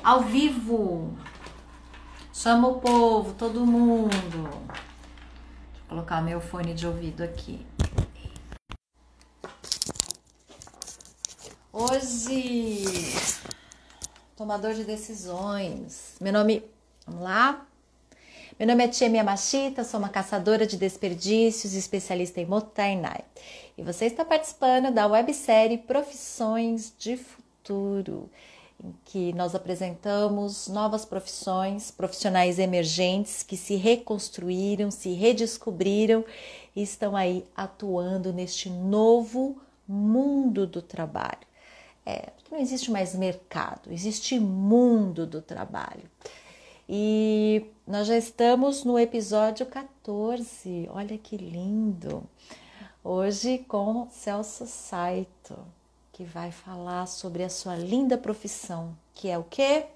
Ao vivo. Chama o povo, todo mundo. Deixa eu colocar meu fone de ouvido aqui. Hoje, tomador de decisões. Vamos lá? Meu nome é Tia Miyamashita, sou uma caçadora de desperdícios, especialista em Mottainai. E você está participando da websérie Profissões de Futuro, em que nós apresentamos novas profissões, profissionais emergentes que se reconstruíram, se redescobriram e estão aí atuando neste novo mundo do trabalho. Porque não existe mais mercado, existe mundo do trabalho. E nós já estamos no episódio 14, olha que lindo! Hoje com Celso Saito, que vai falar sobre a sua linda profissão, que é o quê?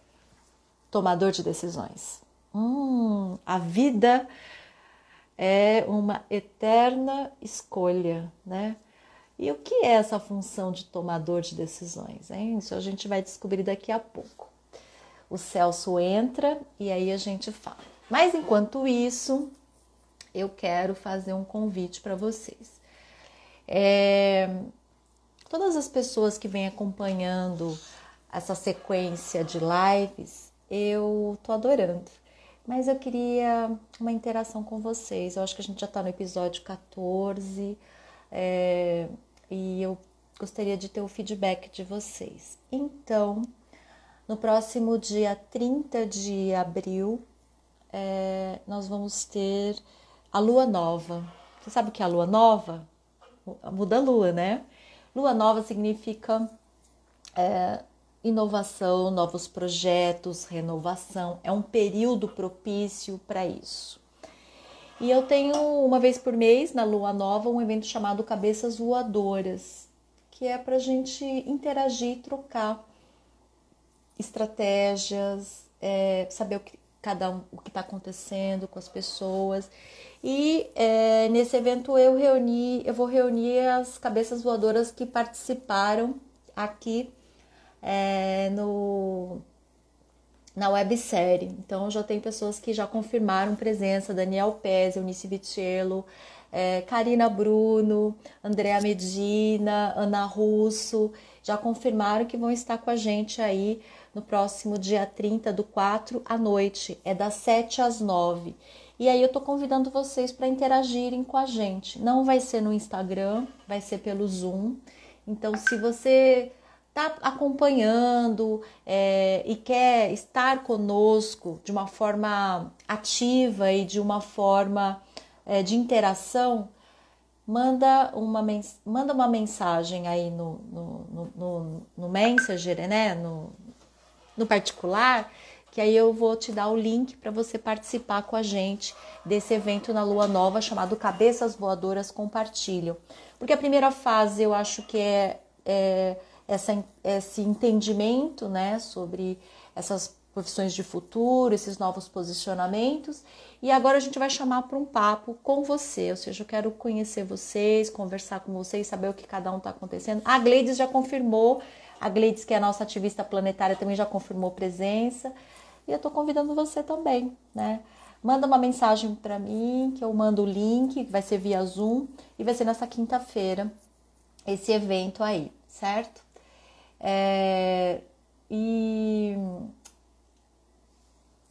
Tomador de decisões. A vida é uma eterna escolha, né? E o que é essa função de tomador de decisões, hein? Isso a gente vai descobrir daqui a pouco. O Celso entra e aí a gente fala. Mas enquanto isso, eu quero fazer um convite para vocês. Todas as pessoas que vêm acompanhando essa sequência de lives, eu tô adorando. Mas eu queria uma interação com vocês. Eu acho que a gente já tá no episódio 14 e eu gostaria de ter o feedback de vocês. Então, no próximo dia 30 de abril, nós vamos ter a Lua Nova. Você sabe o que é a Lua Nova? Muda a Lua, né? Lua Nova significa inovação, novos projetos, renovação. É um período propício para isso. E eu tenho uma vez por mês, na Lua Nova, um evento chamado Cabeças Voadoras, que é para a gente interagir, trocar estratégias, saber o que está acontecendo com as pessoas. E nesse evento eu vou reunir as cabeças voadoras que participaram aqui na websérie. Então já tem pessoas que já confirmaram presença: Daniel Pez, Eunice Vitiello, Karina Bruno, Andrea Medina, Ana Russo, já confirmaram que vão estar com a gente aí no próximo dia 30 do 4 à noite, das 7 às 9. E aí eu tô convidando vocês para interagirem com a gente. Não vai ser no Instagram, vai ser pelo Zoom. Então, se você tá acompanhando e quer estar conosco de uma forma ativa e de uma forma de interação, manda uma mensagem aí no Messenger, né? No particular, que aí eu vou te dar o link para você participar com a gente desse evento na Lua Nova chamado Cabeças Voadoras Compartilham. Porque a primeira fase eu acho que esse entendimento, né, sobre essas profissões de futuro, esses novos posicionamentos. E agora a gente vai chamar para um papo com você, ou seja, eu quero conhecer vocês, conversar com vocês, saber o que cada um está acontecendo. A Gleides já confirmou, a Gleides, que é a nossa ativista planetária, também já confirmou presença. E eu estou convidando você também, né? Manda uma mensagem para mim, que eu mando o link, vai ser via Zoom, e vai ser nessa quinta-feira esse evento aí, certo?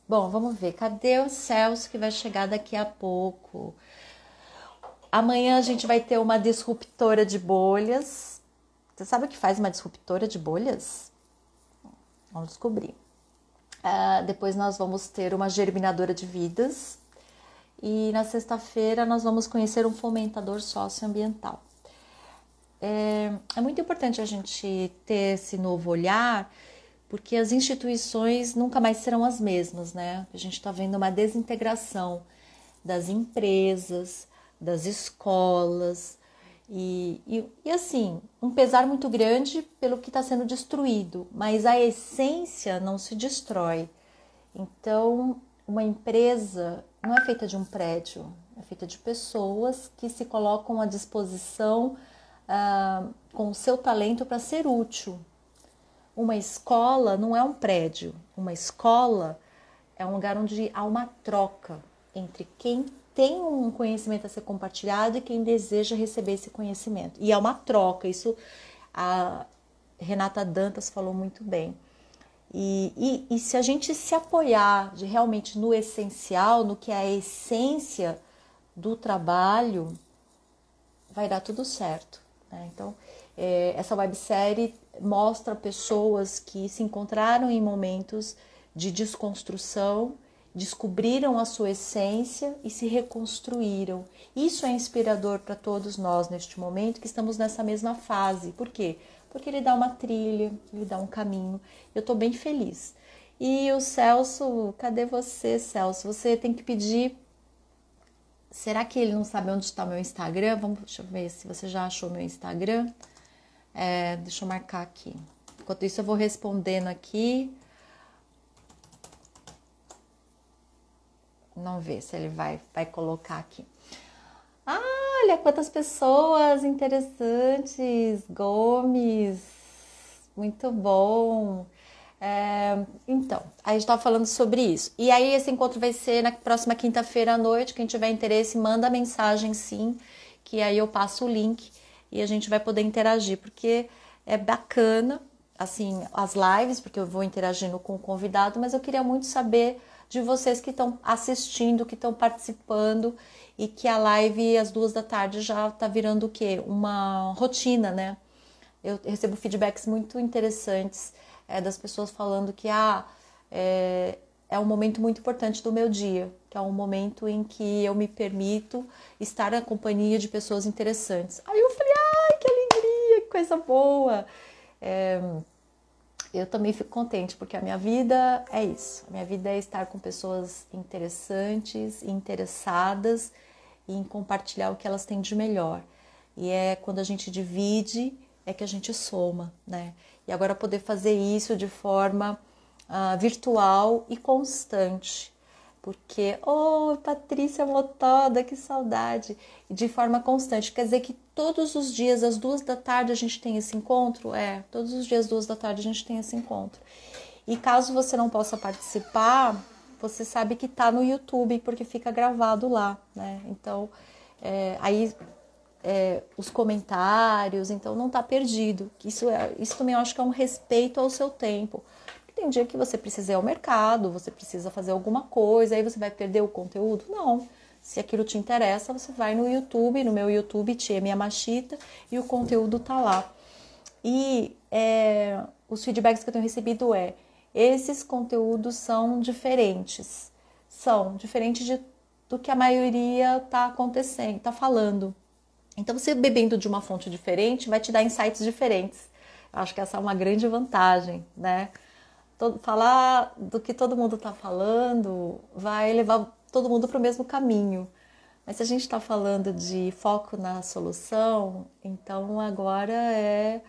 Bom, vamos ver, cadê o Celso que vai chegar daqui a pouco? Amanhã a gente vai ter uma disruptora de bolhas. Você sabe o que faz uma disruptora de bolhas? Vamos descobrir. Depois nós vamos ter uma germinadora de vidas. E na sexta-feira nós vamos conhecer um fomentador socioambiental. É muito importante a gente ter esse novo olhar, porque as instituições nunca mais serão as mesmas, né? A gente está vendo uma desintegração das empresas, das escolas e assim, um pesar muito grande pelo que está sendo destruído, mas a essência não se destrói. Então, uma empresa não é feita de um prédio, é feita de pessoas que se colocam à disposição com o seu talento para ser útil. uma escola não é um prédio, uma escola é um lugar onde há uma troca entre quem tem um conhecimento a ser compartilhado e quem deseja receber esse conhecimento. E é uma troca, isso a Renata Dantas falou muito bem. E se a gente se apoiar realmente no essencial, no que é a essência do trabalho, vai dar tudo certo, né? Então, essa websérie mostra pessoas que se encontraram em momentos de desconstrução, descobriram a sua essência e se reconstruíram. Isso é inspirador para todos nós neste momento que estamos nessa mesma fase. Por quê? Porque ele dá uma trilha, ele dá um caminho. Eu estou bem feliz. E o Celso, cadê você, Celso? Você tem que pedir. Será que ele não sabe onde está meu Instagram? Deixa eu ver se você já achou meu Instagram. Deixa eu marcar aqui. Enquanto isso, eu vou respondendo aqui. Vamos ver se ele vai colocar aqui. Olha quantas pessoas interessantes. Gomes, muito bom. Então, a gente estava falando sobre isso. E aí esse encontro vai ser na próxima quinta-feira à noite. Quem tiver interesse, manda mensagem sim, que aí eu passo o link e a gente vai poder interagir, porque é bacana, assim, as lives, porque eu vou interagindo com o convidado, mas eu queria muito saber de vocês que estão assistindo, que estão participando e que a live às 2 da tarde já está virando o quê? Uma rotina, né? Eu recebo feedbacks muito interessantes das pessoas falando que é um momento muito importante do meu dia, que é um momento em que eu me permito estar na companhia de pessoas interessantes. Aí eu falei, ai, que alegria, que coisa boa! Eu também fico contente, porque a minha vida é isso. A minha vida é estar com pessoas interessantes, interessadas em compartilhar o que elas têm de melhor. E é quando a gente divide, é que a gente soma, né? E agora poder fazer isso de forma virtual e constante. Porque, Patrícia Motoda, que saudade! De forma constante. Quer dizer que todos os dias, às 2 da tarde, a gente tem esse encontro? Todos os dias, às 2 da tarde, a gente tem esse encontro. E caso você não possa participar, você sabe que tá no YouTube, porque fica gravado lá, né? Então, os comentários, então não tá perdido. Isso também eu acho que é um respeito ao seu tempo. Tem dia que você precisa ir ao mercado, você precisa fazer alguma coisa, aí você vai perder o conteúdo? Não. Se aquilo te interessa, você vai no YouTube, no meu YouTube, Tia Miyamashita, e o conteúdo tá lá. E os feedbacks que eu tenho recebido esses conteúdos são diferentes. São diferentes do que a maioria tá acontecendo, tá falando. Então, você bebendo de uma fonte diferente vai te dar insights diferentes. Eu acho que essa é uma grande vantagem, né? Falar do que todo mundo está falando vai levar todo mundo para o mesmo caminho. Mas se a gente está falando de foco na solução, então agora é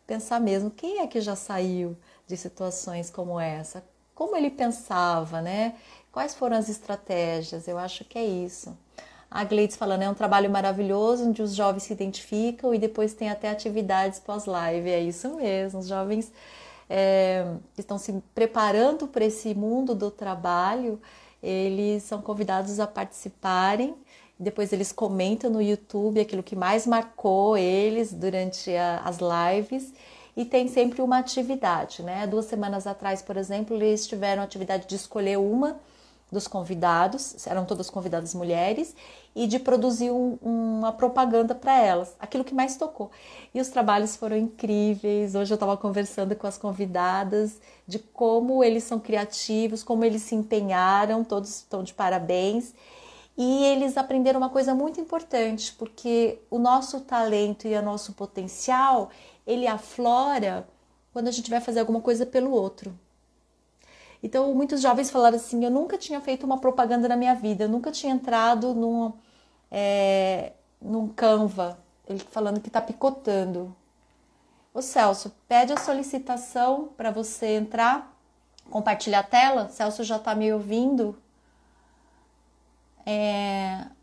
pensar mesmo quem é que já saiu de situações como essa, como ele pensava, né? Quais foram as estratégias? Eu acho que é isso. A Gleides falando, é um trabalho maravilhoso, onde os jovens se identificam e depois tem até atividades pós-live. É isso mesmo, os jovens estão se preparando para esse mundo do trabalho, eles são convidados a participarem, depois eles comentam no YouTube aquilo que mais marcou eles durante as lives, e tem sempre uma atividade, né? 2 semanas atrás, por exemplo, eles tiveram a atividade de escolher uma dos convidados, eram todas convidadas mulheres, e de produzir uma propaganda para elas, aquilo que mais tocou. E os trabalhos foram incríveis. Hoje eu estava conversando com as convidadas de como eles são criativos, como eles se empenharam, todos estão de parabéns. E eles aprenderam uma coisa muito importante, porque o nosso talento e o nosso potencial, ele aflora quando a gente vai fazer alguma coisa pelo outro. Então, muitos jovens falaram assim, eu nunca tinha feito uma propaganda na minha vida, eu nunca tinha entrado num Canva, ele falando que está picotando. Ô Celso, pede a solicitação para você entrar, compartilhar a tela. Celso já está me ouvindo?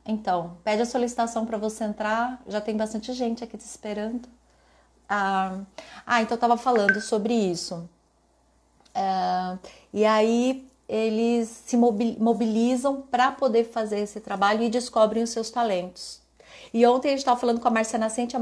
Então, pede a solicitação para você entrar, já tem bastante gente aqui te esperando. Então eu estava falando sobre isso. E aí eles se mobilizam para poder fazer esse trabalho e descobrem os seus talentos. E ontem a gente estava falando com a Márcia Nascente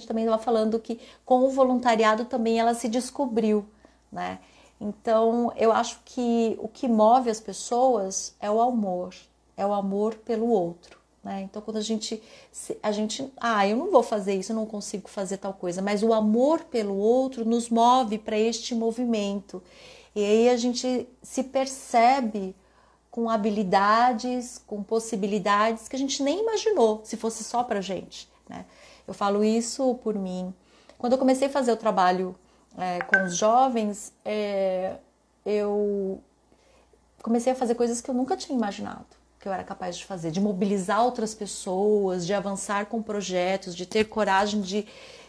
também estava falando que com o voluntariado também ela se descobriu, né? Então eu acho que o que move as pessoas é o amor pelo outro, né? Então quando eu não vou fazer isso, eu não consigo fazer tal coisa, mas o amor pelo outro nos move para este movimento. E aí a gente se percebe com habilidades, com possibilidades que a gente nem imaginou se fosse só pra gente, né? Eu falo isso por mim. Quando eu comecei a fazer o trabalho com os jovens, eu comecei a fazer coisas que eu nunca tinha imaginado que eu era capaz de fazer, de mobilizar outras pessoas, de avançar com projetos, de ter coragem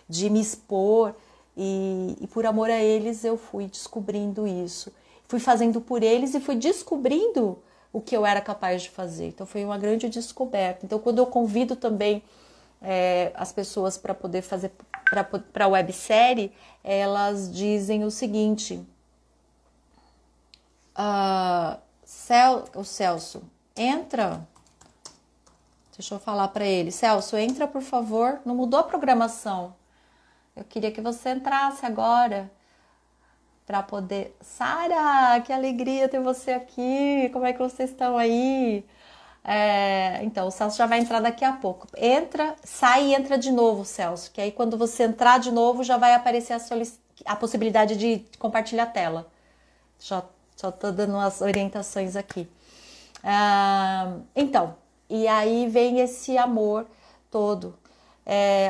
de me expor. E por amor a eles eu fui descobrindo isso. Fui fazendo por eles e fui descobrindo o que eu era capaz de fazer. Então foi uma grande descoberta. Então quando eu convido também as pessoas para poder fazer para a websérie, elas dizem o seguinte: o Celso, entra. Deixa eu falar para ele. Celso, entra por favor. Não mudou a programação. Eu queria que você entrasse agora para poder... Sara, que alegria ter você aqui. Como é que vocês estão aí? Então, o Celso já vai entrar daqui a pouco. Entra, sai e entra de novo, Celso. Que aí quando você entrar de novo já vai aparecer a possibilidade de compartilhar a tela. Já estou dando as orientações aqui. Então, e aí vem esse amor todo.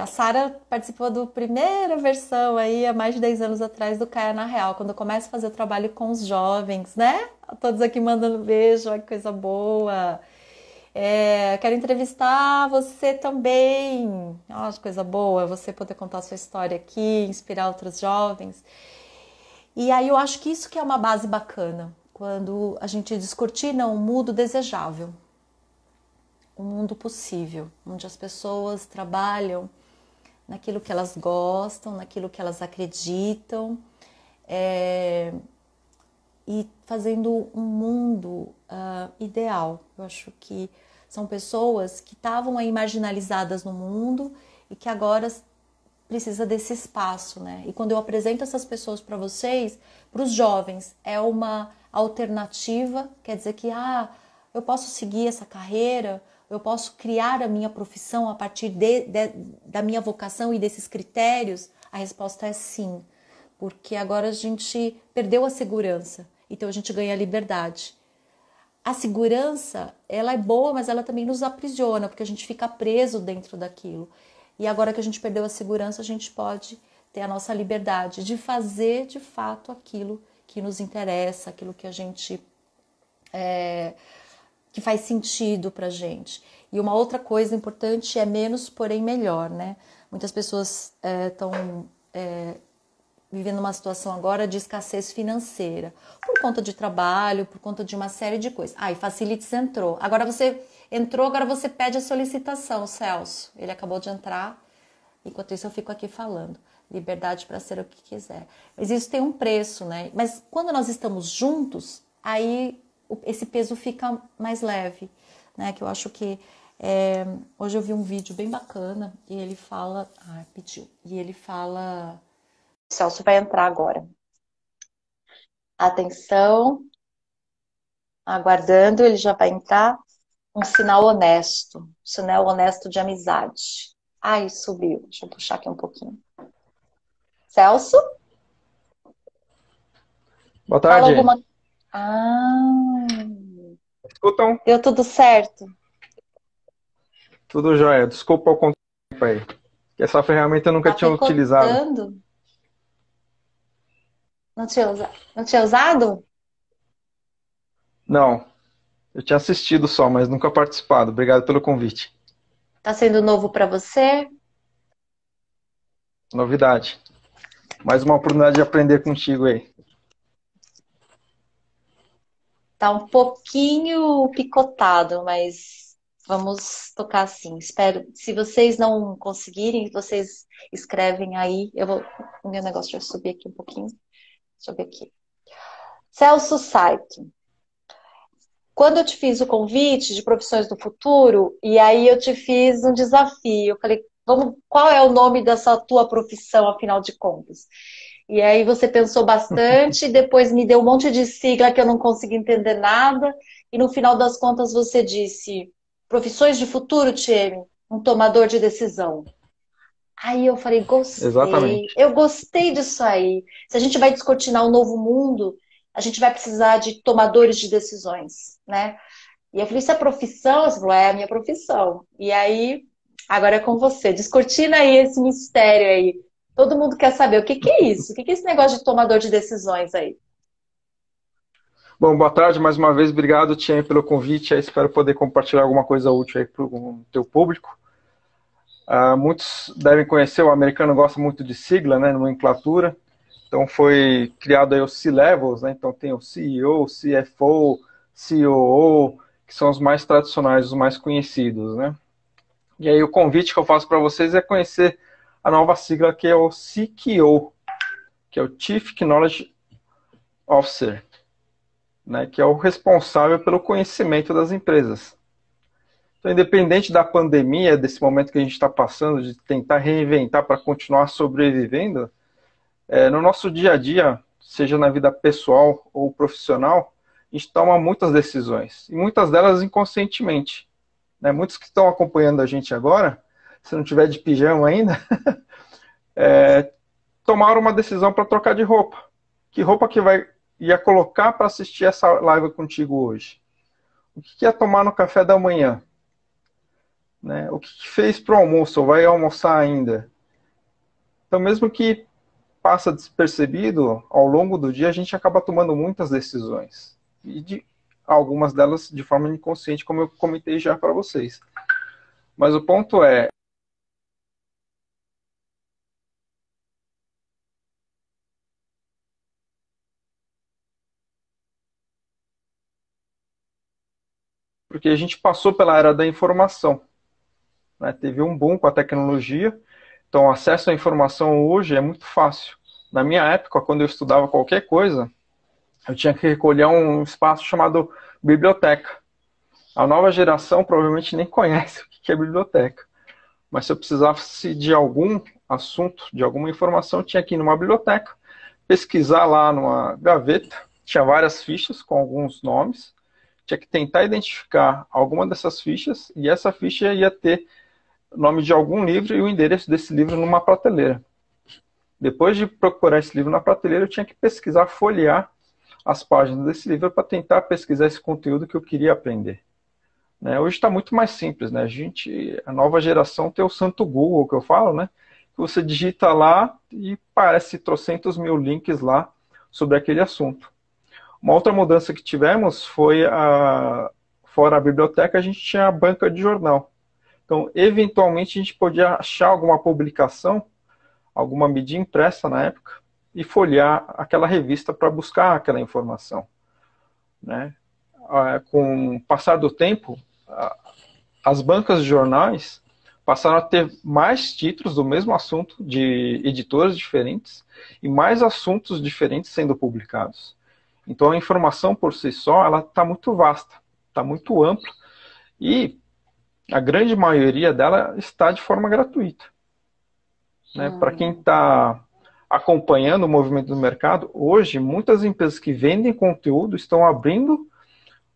A Sara participou da primeira versão aí há mais de 10 anos atrás do Caia na Real, quando eu começo a fazer o trabalho com os jovens, né? Todos aqui mandando beijo, olha que coisa boa. Quero entrevistar você também. Olha que coisa boa, você poder contar a sua história aqui, inspirar outros jovens. E aí eu acho que isso que é uma base bacana, quando a gente descortina um mundo desejável, um mundo possível, onde as pessoas trabalham naquilo que elas gostam, naquilo que elas acreditam, e fazendo um mundo ideal. Eu acho que são pessoas que estavam aí marginalizadas no mundo e que agora precisa desse espaço, né? E quando eu apresento essas pessoas para vocês, para os jovens, é uma alternativa, quer dizer que eu posso seguir essa carreira, eu posso criar a minha profissão a partir da minha vocação e desses critérios? A resposta é sim, porque agora a gente perdeu a segurança, então a gente ganha a liberdade. A segurança, ela é boa, mas ela também nos aprisiona, porque a gente fica preso dentro daquilo. E agora que a gente perdeu a segurança, a gente pode ter a nossa liberdade de fazer de fato aquilo que nos interessa, aquilo que a gente que faz sentido pra gente. E uma outra coisa importante é menos, porém melhor, né? Muitas pessoas estão vivendo uma situação agora de escassez financeira, por conta de trabalho, por conta de uma série de coisas. E Facilities entrou. Agora você entrou, agora você pede a solicitação, Celso. Ele acabou de entrar, enquanto isso eu fico aqui falando. Liberdade para ser o que quiser. Mas isso tem um preço, né? Mas quando nós estamos juntos, aí esse peso fica mais leve, né? Que eu acho que hoje eu vi um vídeo bem bacana e ele fala... pediu. E ele fala... O Celso vai entrar agora. Atenção. Aguardando, ele já vai entrar. Um sinal honesto. Um sinal honesto de amizade. Subiu. Deixa eu puxar aqui um pouquinho. Celso? Boa Fala tarde. alguma... Escutam? Deu tudo certo? Tudo jóia. Desculpa o contempo aí. Que essa ferramenta eu nunca Tá tinha utilizado. picotando? Não tinha usado? Não, eu tinha assistido só, mas nunca participado. Obrigado pelo convite. Tá sendo novo para você? Novidade. Mais uma oportunidade de aprender contigo aí. Tá um pouquinho picotado, mas vamos tocar assim. Espero. Se vocês não conseguirem, vocês escrevem aí. O meu negócio vai subir aqui um pouquinho. Deixa eu ver aqui. Celso Saito, quando eu te fiz o convite de Profissões do Futuro, e aí eu te fiz um desafio, eu falei, vamos, qual é o nome dessa tua profissão, afinal de contas? E aí você pensou bastante, depois me deu um monte de sigla que eu não consegui entender nada, e no final das contas você disse, Profissões de Futuro, Tieme, um tomador de decisão. Aí eu falei, gostei, Exatamente. eu gostei disso aí. Se a gente vai descortinar o novo mundo, a gente vai precisar de tomadores de decisões, né? E eu falei, isso é profissão? Você falou, é a minha profissão. E aí, agora é com você. Descortina aí esse mistério aí. Todo mundo quer saber o que que é isso? O que que é esse negócio de tomador de decisões aí? Bom, boa tarde mais uma vez. Obrigado, Tiane, pelo convite. Espero poder compartilhar alguma coisa útil aí para o teu público. Muitos devem conhecer, o americano gosta muito de sigla, né, nomenclatura. Então foi criado aí os C-Levels, né? Então tem o CEO, CFO, COO, que são os mais tradicionais, os mais conhecidos, né? E aí o convite que eu faço para vocês é conhecer a nova sigla que é o CKO, que é o Chief Knowledge Officer, né? Que é o responsável pelo conhecimento das empresas. Então, independente da pandemia, desse momento que a gente está passando, de tentar reinventar para continuar sobrevivendo, no nosso dia a dia, seja na vida pessoal ou profissional, a gente toma muitas decisões, e muitas delas inconscientemente, né? Muitos que estão acompanhando a gente agora, se não tiver de pijama ainda, tomaram uma decisão para trocar de roupa. Que roupa que ia colocar para assistir essa live contigo hoje? O que ia tomar no café da manhã? Né? O que fez para o almoço? Ou vai almoçar ainda? Então, mesmo que passa despercebido, ao longo do dia a gente acaba tomando muitas decisões. E algumas delas de forma inconsciente, como eu comentei já para vocês. Mas o ponto é, porque a gente passou pela era da informação, né? Teve um boom com a tecnologia, então o acesso à informação hoje é muito fácil. Na minha época, quando eu estudava qualquer coisa, eu tinha que recolher um espaço chamado biblioteca. A nova geração provavelmente nem conhece o que é biblioteca. Mas se eu precisasse de algum assunto, de alguma informação, eu tinha que ir numa biblioteca, pesquisar lá numa gaveta, tinha várias fichas com alguns nomes, tinha que tentar identificar alguma dessas fichas, e essa ficha ia ter o nome de algum livro e o endereço desse livro numa prateleira. Depois de procurar esse livro na prateleira, eu tinha que pesquisar, folhear as páginas desse livro para tentar pesquisar esse conteúdo que eu queria aprender. Né? Hoje está muito mais simples, né? A nova geração tem o santo Google, que eu falo, né? Que você digita lá e parece trocentos mil links lá sobre aquele assunto. Uma outra mudança que tivemos foi, fora a biblioteca, a gente tinha a banca de jornal. Então, eventualmente, a gente podia achar alguma publicação, alguma mídia impressa na época, e folhear aquela revista para buscar aquela informação. Né? Com o passar do tempo, as bancas de jornais passaram a ter mais títulos do mesmo assunto, de editoras diferentes, e mais assuntos diferentes sendo publicados. Então a informação por si só, ela está muito vasta, está muito ampla, e a grande maioria dela está de forma gratuita. Né? Para quem está acompanhando o movimento do mercado, hoje muitas empresas que vendem conteúdo estão abrindo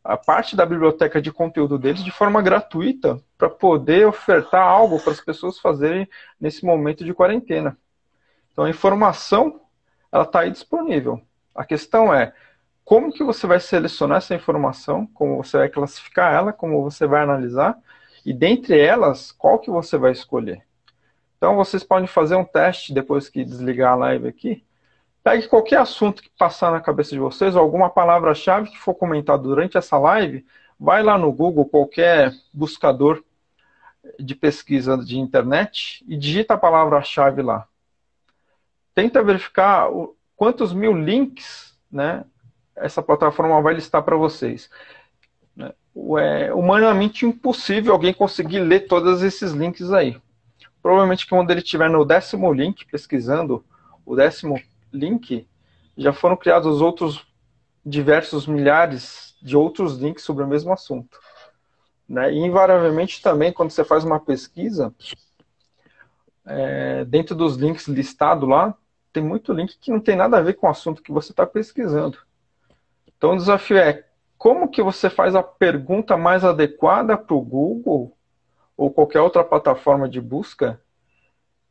a parte da biblioteca de conteúdo deles de forma gratuita para poder ofertar algo para as pessoas fazerem nesse momento de quarentena. Então a informação, ela está aí disponível. A questão é, como que você vai selecionar essa informação, como você vai classificar ela, como você vai analisar, e dentre elas, qual que você vai escolher. Então vocês podem fazer um teste depois que desligar a live aqui. Pegue qualquer assunto que passar na cabeça de vocês, ou alguma palavra-chave que for comentada durante essa live, vai lá no Google, qualquer buscador de pesquisa de internet, e digita a palavra-chave lá. Tenta verificar quantos mil links, né, essa plataforma vai listar para vocês. É humanamente impossível alguém conseguir ler todos esses links aí. Provavelmente quando ele estiver no 10º link, pesquisando o 10º link, já foram criados outros diversos milhares de outros links sobre o mesmo assunto, né? E invariavelmente também, quando você faz uma pesquisa, dentro dos links listados lá, tem muito link que não tem nada a ver com o assunto que você está pesquisando. Então o desafio é como que você faz a pergunta mais adequada para o Google ou qualquer outra plataforma de busca,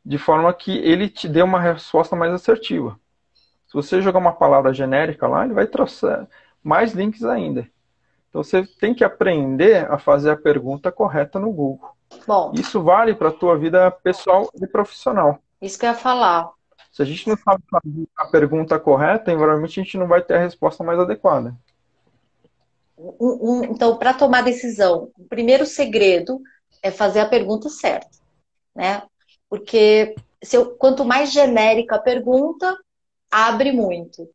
de forma que ele te dê uma resposta mais assertiva. Se você jogar uma palavra genérica lá, ele vai trazer mais links ainda. Então você tem que aprender a fazer a pergunta correta no Google. Bom, Isso vale para a tua vida pessoal e profissional. isso que eu ia falar. Se a gente não sabe fazer a pergunta correta, invariavelmente a gente não vai ter a resposta mais adequada. Então, para tomar decisão, o primeiro segredo é fazer a pergunta certa, né? Porque quanto mais genérica a pergunta, abre muito.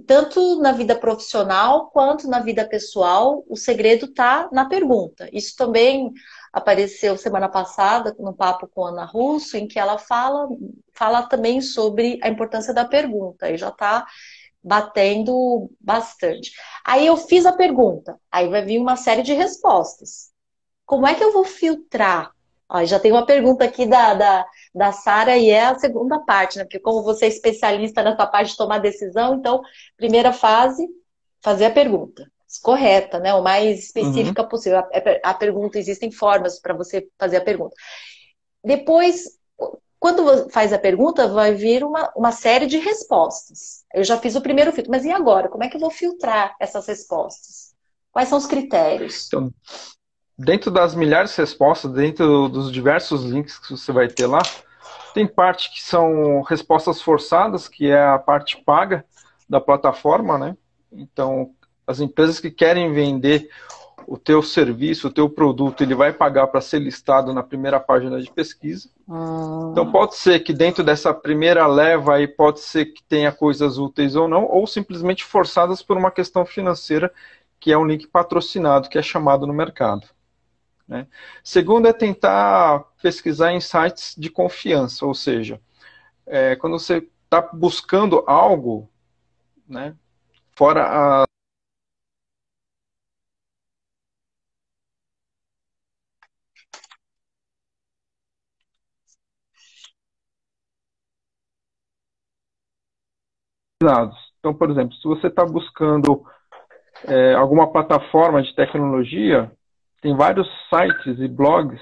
Tanto na vida profissional quanto na vida pessoal, o segredo está na pergunta. Isso também apareceu semana passada no papo com a Ana Russo, em que ela fala também sobre a importância da pergunta. E já está batendo bastante. Aí eu fiz a pergunta, aí vai vir uma série de respostas. Como é que eu vou filtrar? Ó, já tem uma pergunta aqui da Sara e é a segunda parte, né? Porque como você é especialista nessa parte de tomar decisão, então, primeira fase, fazer a pergunta correta, né? O mais específica possível. A pergunta, existem formas para você fazer a pergunta. Depois, quando faz a pergunta, vai vir uma série de respostas. Eu já fiz o primeiro filtro, mas e agora? Como é que eu vou filtrar essas respostas? Quais são os critérios? Então, dentro das milhares de respostas, dentro dos diversos links que você vai ter lá, tem parte que são respostas forçadas, que é a parte paga da plataforma, né? Então, as empresas que querem vender o teu serviço, o teu produto, ele vai pagar para ser listado na primeira página de pesquisa. Então, pode ser que dentro dessa primeira leva aí, pode ser que tenha coisas úteis ou não, ou simplesmente forçadas por uma questão financeira, que é um link patrocinado, que é chamado no mercado, né? Segundo é tentar pesquisar em sites de confiança, ou seja, quando você está buscando algo, né, fora a dados. Então, por exemplo, se você está buscando alguma plataforma de tecnologia, tem vários sites e blogs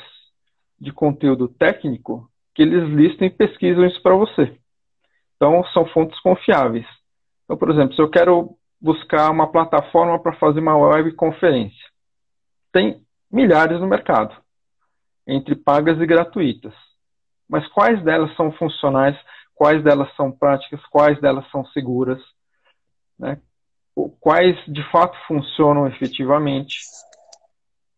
de conteúdo técnico que eles listam e pesquisam isso para você. Então, são fontes confiáveis. Então, por exemplo, se eu quero buscar uma plataforma para fazer uma webconferência, tem milhares no mercado, entre pagas e gratuitas. Mas quais delas são funcionais, quais delas são práticas, quais delas são seguras, né? Quais de fato funcionam efetivamente.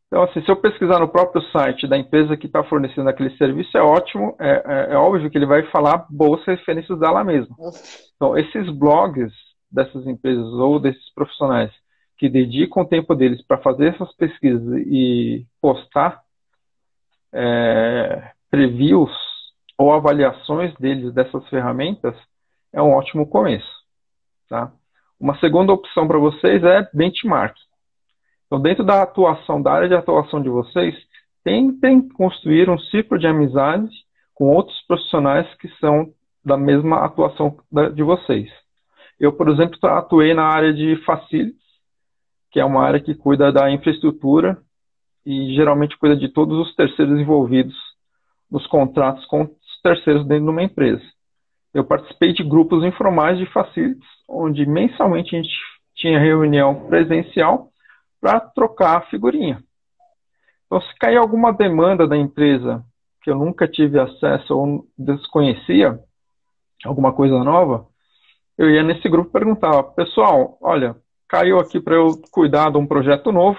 Então, assim, se eu pesquisar no próprio site da empresa que está fornecendo aquele serviço, é ótimo, é óbvio que ele vai falar boas referências dela mesma. Então, esses blogs dessas empresas ou desses profissionais que dedicam o tempo deles para fazer essas pesquisas e postar previews ou avaliações deles dessas ferramentas, é um ótimo começo, tá? Uma segunda opção para vocês é benchmark. Então, dentro da área de atuação de vocês, tentem construir um ciclo de amizade com outros profissionais que são da mesma atuação de vocês. Eu, por exemplo, atuei na área de facilities, que é uma área que cuida da infraestrutura e geralmente cuida de todos os terceiros envolvidos nos contratos com os terceiros dentro de uma empresa. Eu participei de grupos informais de facilities, onde mensalmente a gente tinha reunião presencial para trocar a figurinha. Então, se cair alguma demanda da empresa que eu nunca tive acesso ou desconhecia, alguma coisa nova, eu ia nesse grupo e perguntava: pessoal, olha, caiu aqui para eu cuidar de um projeto novo,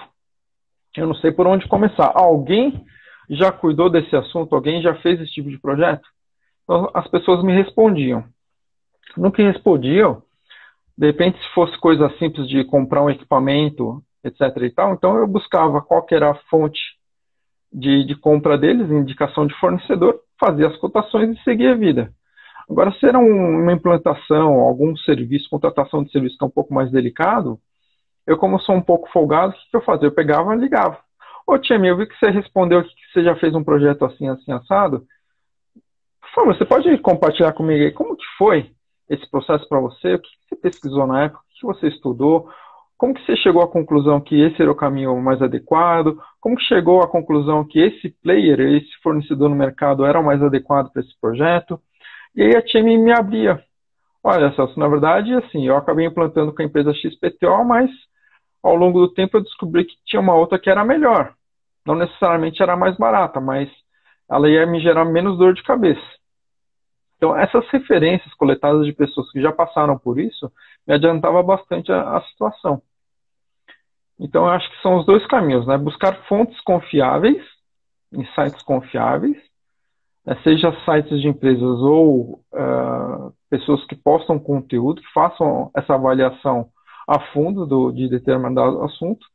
eu não sei por onde começar. Alguém já cuidou desse assunto? Alguém já fez esse tipo de projeto? Então, as pessoas me respondiam. No que respondiam, de repente, se fosse coisa simples de comprar um equipamento, etc. e tal, então eu buscava qual que era a fonte de compra deles, indicação de fornecedor, fazia as cotações e seguia a vida. Agora, se era uma implantação, algum serviço, contratação de serviço que é um pouco mais delicado, Eu, como sou um pouco folgado, o que que eu fazia? Eu pegava e ligava. Ô, Tchemi, eu vi que você respondeu aqui que você já fez um projeto assim, assim, assado. Por favor, você pode compartilhar comigo aí como que foi esse processo para você? O que você pesquisou na época? O que você estudou? Como que você chegou à conclusão que esse era o caminho mais adequado? Como que chegou à conclusão que esse player, esse fornecedor no mercado era o mais adequado para esse projeto? E aí a TM me abria. Olha, Celso, na verdade, assim, eu acabei implantando com a empresa XPTO, mas ao longo do tempo eu descobri que tinha uma outra que era melhor. Não necessariamente era mais barata, mas ela ia me gerar menos dor de cabeça. Então, essas referências coletadas de pessoas que já passaram por isso me adiantava bastante a situação. Então, eu acho que são os dois caminhos, né? Buscar fontes confiáveis, em sites confiáveis, né? Seja sites de empresas ou pessoas que postam conteúdo, que façam essa avaliação a fundo de determinado assunto,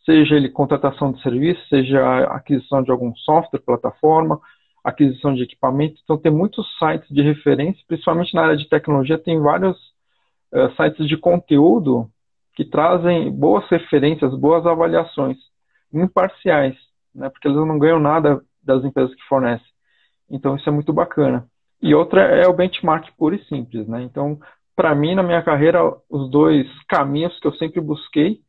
seja ele contratação de serviço, seja aquisição de algum software, plataforma, aquisição de equipamento. Então, tem muitos sites de referência, principalmente na área de tecnologia, tem vários sites de conteúdo que trazem boas referências, boas avaliações, imparciais, né, porque eles não ganham nada das empresas que fornecem. Então, isso é muito bacana. E outra é o benchmark puro e simples, né? Então, para mim, na minha carreira, os dois caminhos que eu sempre busquei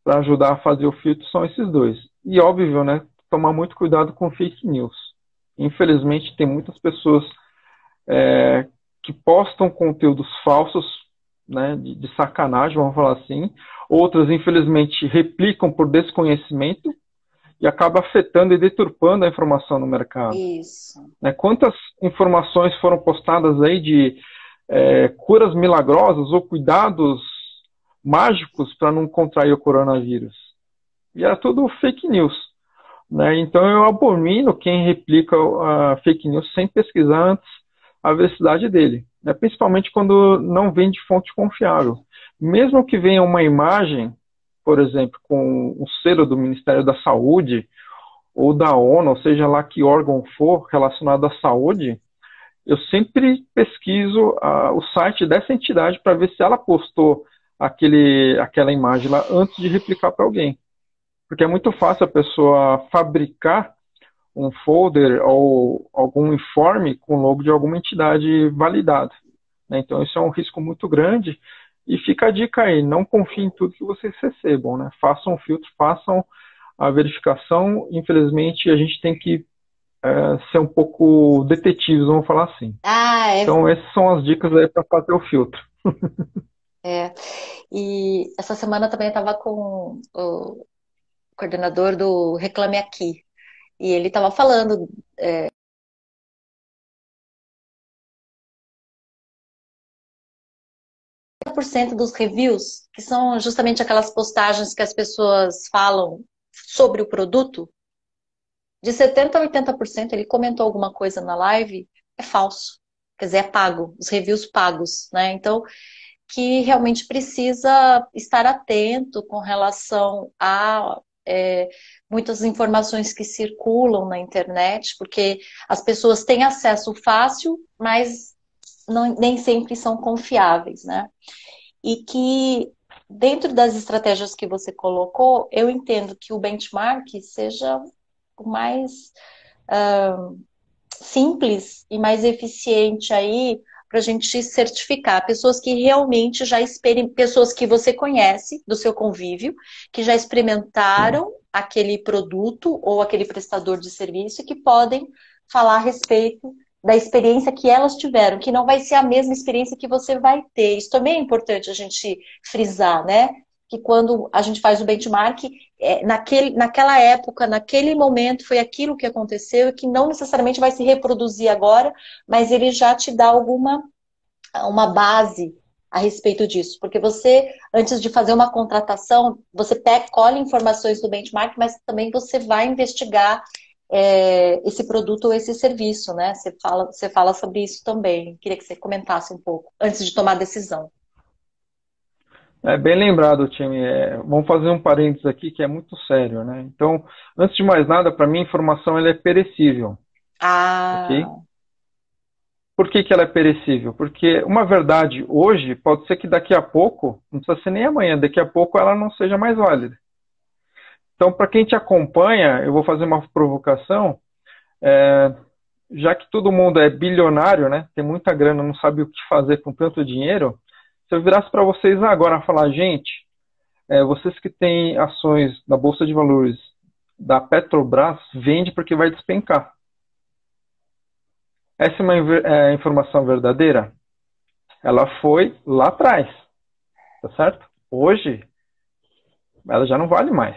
para ajudar a fazer o filtro são esses dois. E óbvio, né? Tomar muito cuidado com fake news. Infelizmente, tem muitas pessoas que postam conteúdos falsos, né, de sacanagem, vamos falar assim. Outras, infelizmente, replicam por desconhecimento e acaba afetando e deturpando a informação no mercado. Isso. Né? Quantas informações foram postadas aí de curas milagrosas ou cuidados mágicos para não contrair o coronavírus? E era tudo fake news. Né? Então eu abomino quem replica fake news sem pesquisar antes a veracidade dele. Né? Principalmente quando não vem de fonte confiável. Mesmo que venha uma imagem, por exemplo, com o selo do Ministério da Saúde ou da ONU, ou seja lá que órgão for relacionado à saúde, eu sempre pesquiso o site dessa entidade para ver se ela postou aquela imagem lá antes de replicar para alguém. Porque é muito fácil a pessoa fabricar um folder ou algum informe com o logo de alguma entidade validada. Né? Então isso é um risco muito grande. E fica a dica aí, não confiem em tudo que vocês recebam. Né? Façam um filtro, façam a verificação. Infelizmente, a gente tem que ser um pouco detetives, vamos falar assim. Então, essas são as dicas aí para fazer o filtro. E essa semana também eu estava com o coordenador do Reclame Aqui. E ele estava falando. 80% dos reviews, que são justamente aquelas postagens que as pessoas falam sobre o produto, de 70% a 80%, ele comentou alguma coisa na live, é falso. Quer dizer, é pago, os reviews pagos, né? Então, que realmente precisa estar atento com relação a muitas informações que circulam na internet, porque as pessoas têm acesso fácil, mas nem sempre são confiáveis, né? E que dentro das estratégias que você colocou, eu entendo que o benchmark seja o mais simples e mais eficiente aí para a gente certificar pessoas que realmente já pessoas que você conhece do seu convívio, que já experimentaram aquele produto ou aquele prestador de serviço e que podem falar a respeito da experiência que elas tiveram, que não vai ser a mesma experiência que você vai ter. Isso também é importante a gente frisar, né? Que quando a gente faz o benchmark, naquela época, naquele momento, foi aquilo que aconteceu e que não necessariamente vai se reproduzir agora, mas ele já te dá uma base a respeito disso. Porque você, antes de fazer uma contratação, você colhe informações do benchmark, mas também você vai investigar esse produto ou esse serviço, né? Você fala sobre isso também. Queria que você comentasse um pouco, antes de tomar a decisão. Bem lembrado, time. Vamos fazer um parênteses aqui que é muito sério, né? Então, antes de mais nada, para mim, a informação ela é perecível. Ah. Ok? Por que que ela é perecível? Porque uma verdade hoje pode ser que daqui a pouco, não precisa ser nem amanhã, daqui a pouco ela não seja mais válida. Então, para quem te acompanha, eu vou fazer uma provocação. É, já que todo mundo é bilionário, né, tem muita grana, não sabe o que fazer com tanto dinheiro, se eu virasse para vocês agora falar, gente, vocês que têm ações da Bolsa de Valores da Petrobras, vende porque vai despencar. Essa é uma informação verdadeira? Ela foi lá atrás, tá certo? Hoje, ela já não vale mais.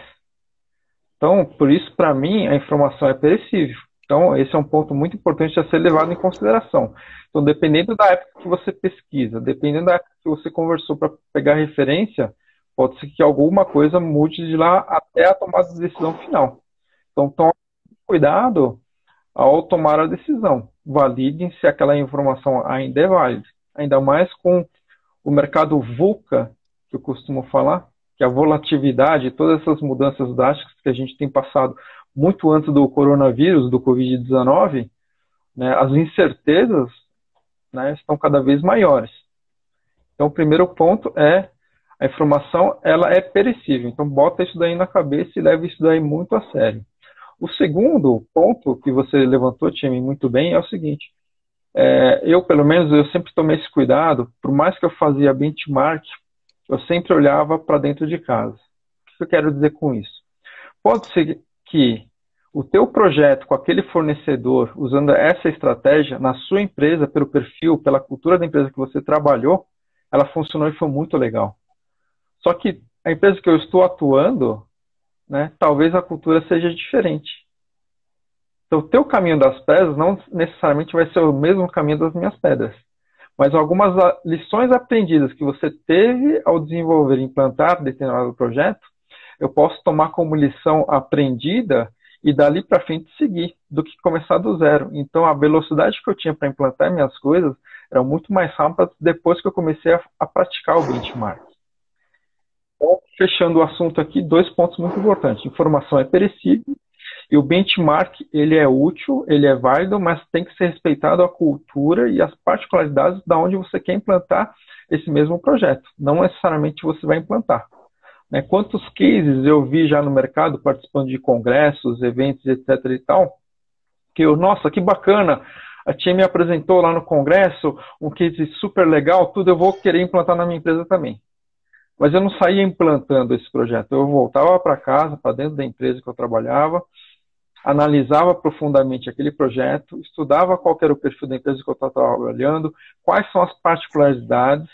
Então, por isso, para mim, a informação é perecível. Então, esse é um ponto muito importante a ser levado em consideração. Então, dependendo da época que você pesquisa, dependendo da época que você conversou para pegar referência, pode ser que alguma coisa mude de lá até a tomada de decisão final. Então, tome cuidado ao tomar a decisão. Validem se aquela informação ainda é válida. Ainda mais com o mercado VUCA, que eu costumo falar, que a volatilidade, todas essas mudanças drásticas que a gente tem passado muito antes do coronavírus, do Covid-19, né, as incertezas, né, estão cada vez maiores. Então, o primeiro ponto é a informação, ela é perecível. Então, bota isso daí na cabeça e leva isso daí muito a sério. O segundo ponto que você levantou, Time, muito bem, é o seguinte. Eu, pelo menos, eu sempre tomei esse cuidado, por mais que eu fazia benchmark, eu sempre olhava para dentro de casa. O que eu quero dizer com isso? Pode ser que o teu projeto com aquele fornecedor, usando essa estratégia, na sua empresa, pelo perfil, pela cultura da empresa que você trabalhou, ela funcionou e foi muito legal. Só que a empresa que eu estou atuando, né, talvez a cultura seja diferente. Então, o teu caminho das pedras não necessariamente vai ser o mesmo caminho das minhas pedras. Mas algumas lições aprendidas que você teve ao desenvolver e implantar determinado projeto, eu posso tomar como lição aprendida e dali para frente seguir, do que começar do zero. Então, a velocidade que eu tinha para implantar minhas coisas era muito mais rápida depois que eu comecei a praticar o benchmark. Então, fechando o assunto aqui, 2 pontos muito importantes. Informação é perecível e o benchmark, ele é útil, ele é válido, mas tem que ser respeitado a cultura e as particularidades da onde você quer implantar esse mesmo projeto. Não necessariamente você vai implantar. Né? Quantos cases eu vi já no mercado, participando de congressos, eventos, etc. e tal, que eu, nossa, que bacana, a tia me apresentou lá no congresso um case super legal, tudo eu vou querer implantar na minha empresa também. Mas eu não saía implantando esse projeto. Eu voltava para casa, para dentro da empresa que eu trabalhava, analisava profundamente aquele projeto, estudava qual era o perfil da empresa que eu estava trabalhando, quais são as particularidades,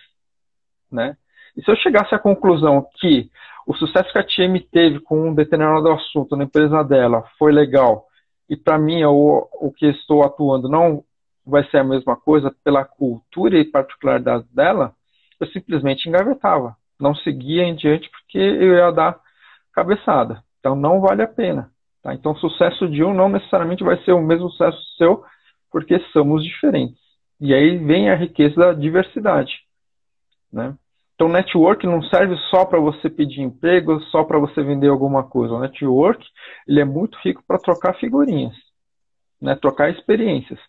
né? E se eu chegasse à conclusão que o sucesso que a TM teve com um determinado assunto na empresa dela foi legal, e para mim o que estou atuando não vai ser a mesma coisa pela cultura e particularidades dela, eu simplesmente engavetava. Não seguia em diante porque eu ia dar cabeçada. Então não vale a pena. Tá? Então o sucesso de um não necessariamente vai ser o mesmo sucesso seu, porque somos diferentes. E aí vem a riqueza da diversidade. Né? Então o network não serve só para você pedir emprego, só para você vender alguma coisa. O network ele é muito rico para trocar figurinhas, né? Trocar experiências.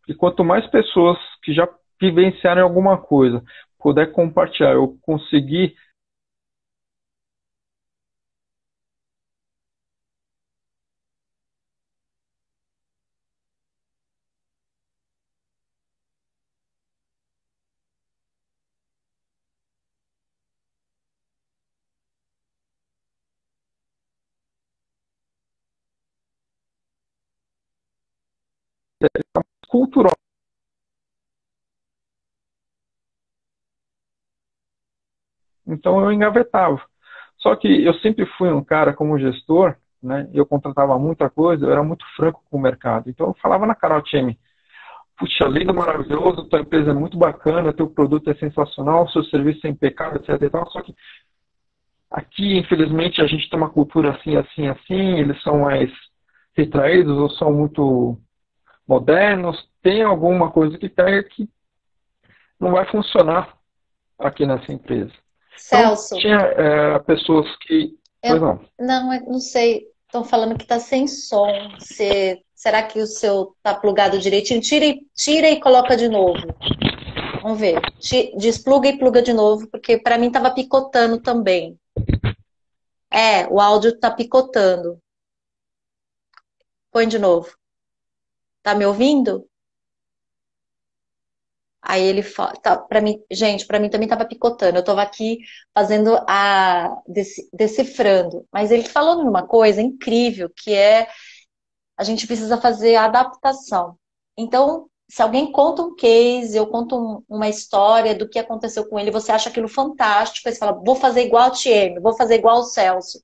E quanto mais pessoas que já vivenciaram alguma coisa puder compartilhar, eu conseguir cultural. Então eu engavetava. Só que eu sempre fui um cara como gestor, né? Eu contratava muita coisa, eu era muito franco com o mercado. Então eu falava na cara ao time, puxa, lindo, maravilhoso, tua empresa é muito bacana, teu produto é sensacional, seu serviço é impecável, etc. E tal, só que aqui, infelizmente, a gente tem uma cultura assim, assim, assim, eles são mais retraídos ou são muito modernos, tem alguma coisa que pega que não vai funcionar aqui nessa empresa. Então, Celso, tinha pessoas que... Pois eu não. não sei. Estão falando que está sem som. Você Será que o seu tá plugado direitinho? Tira e coloca de novo. Vamos ver. Despluga e pluga de novo, porque para mim tava picotando também. É, o áudio tá picotando. Põe de novo. Tá me ouvindo? Aí ele fala, tá, para mim, gente, para mim também tava picotando. Eu tava aqui fazendo decifrando, mas ele falou numa coisa incrível, que é a gente precisa fazer a adaptação. Então, se alguém conta um case, eu conto uma história do que aconteceu com ele, você acha aquilo fantástico, aí você fala, vou fazer igual a TM, vou fazer igual o Celso.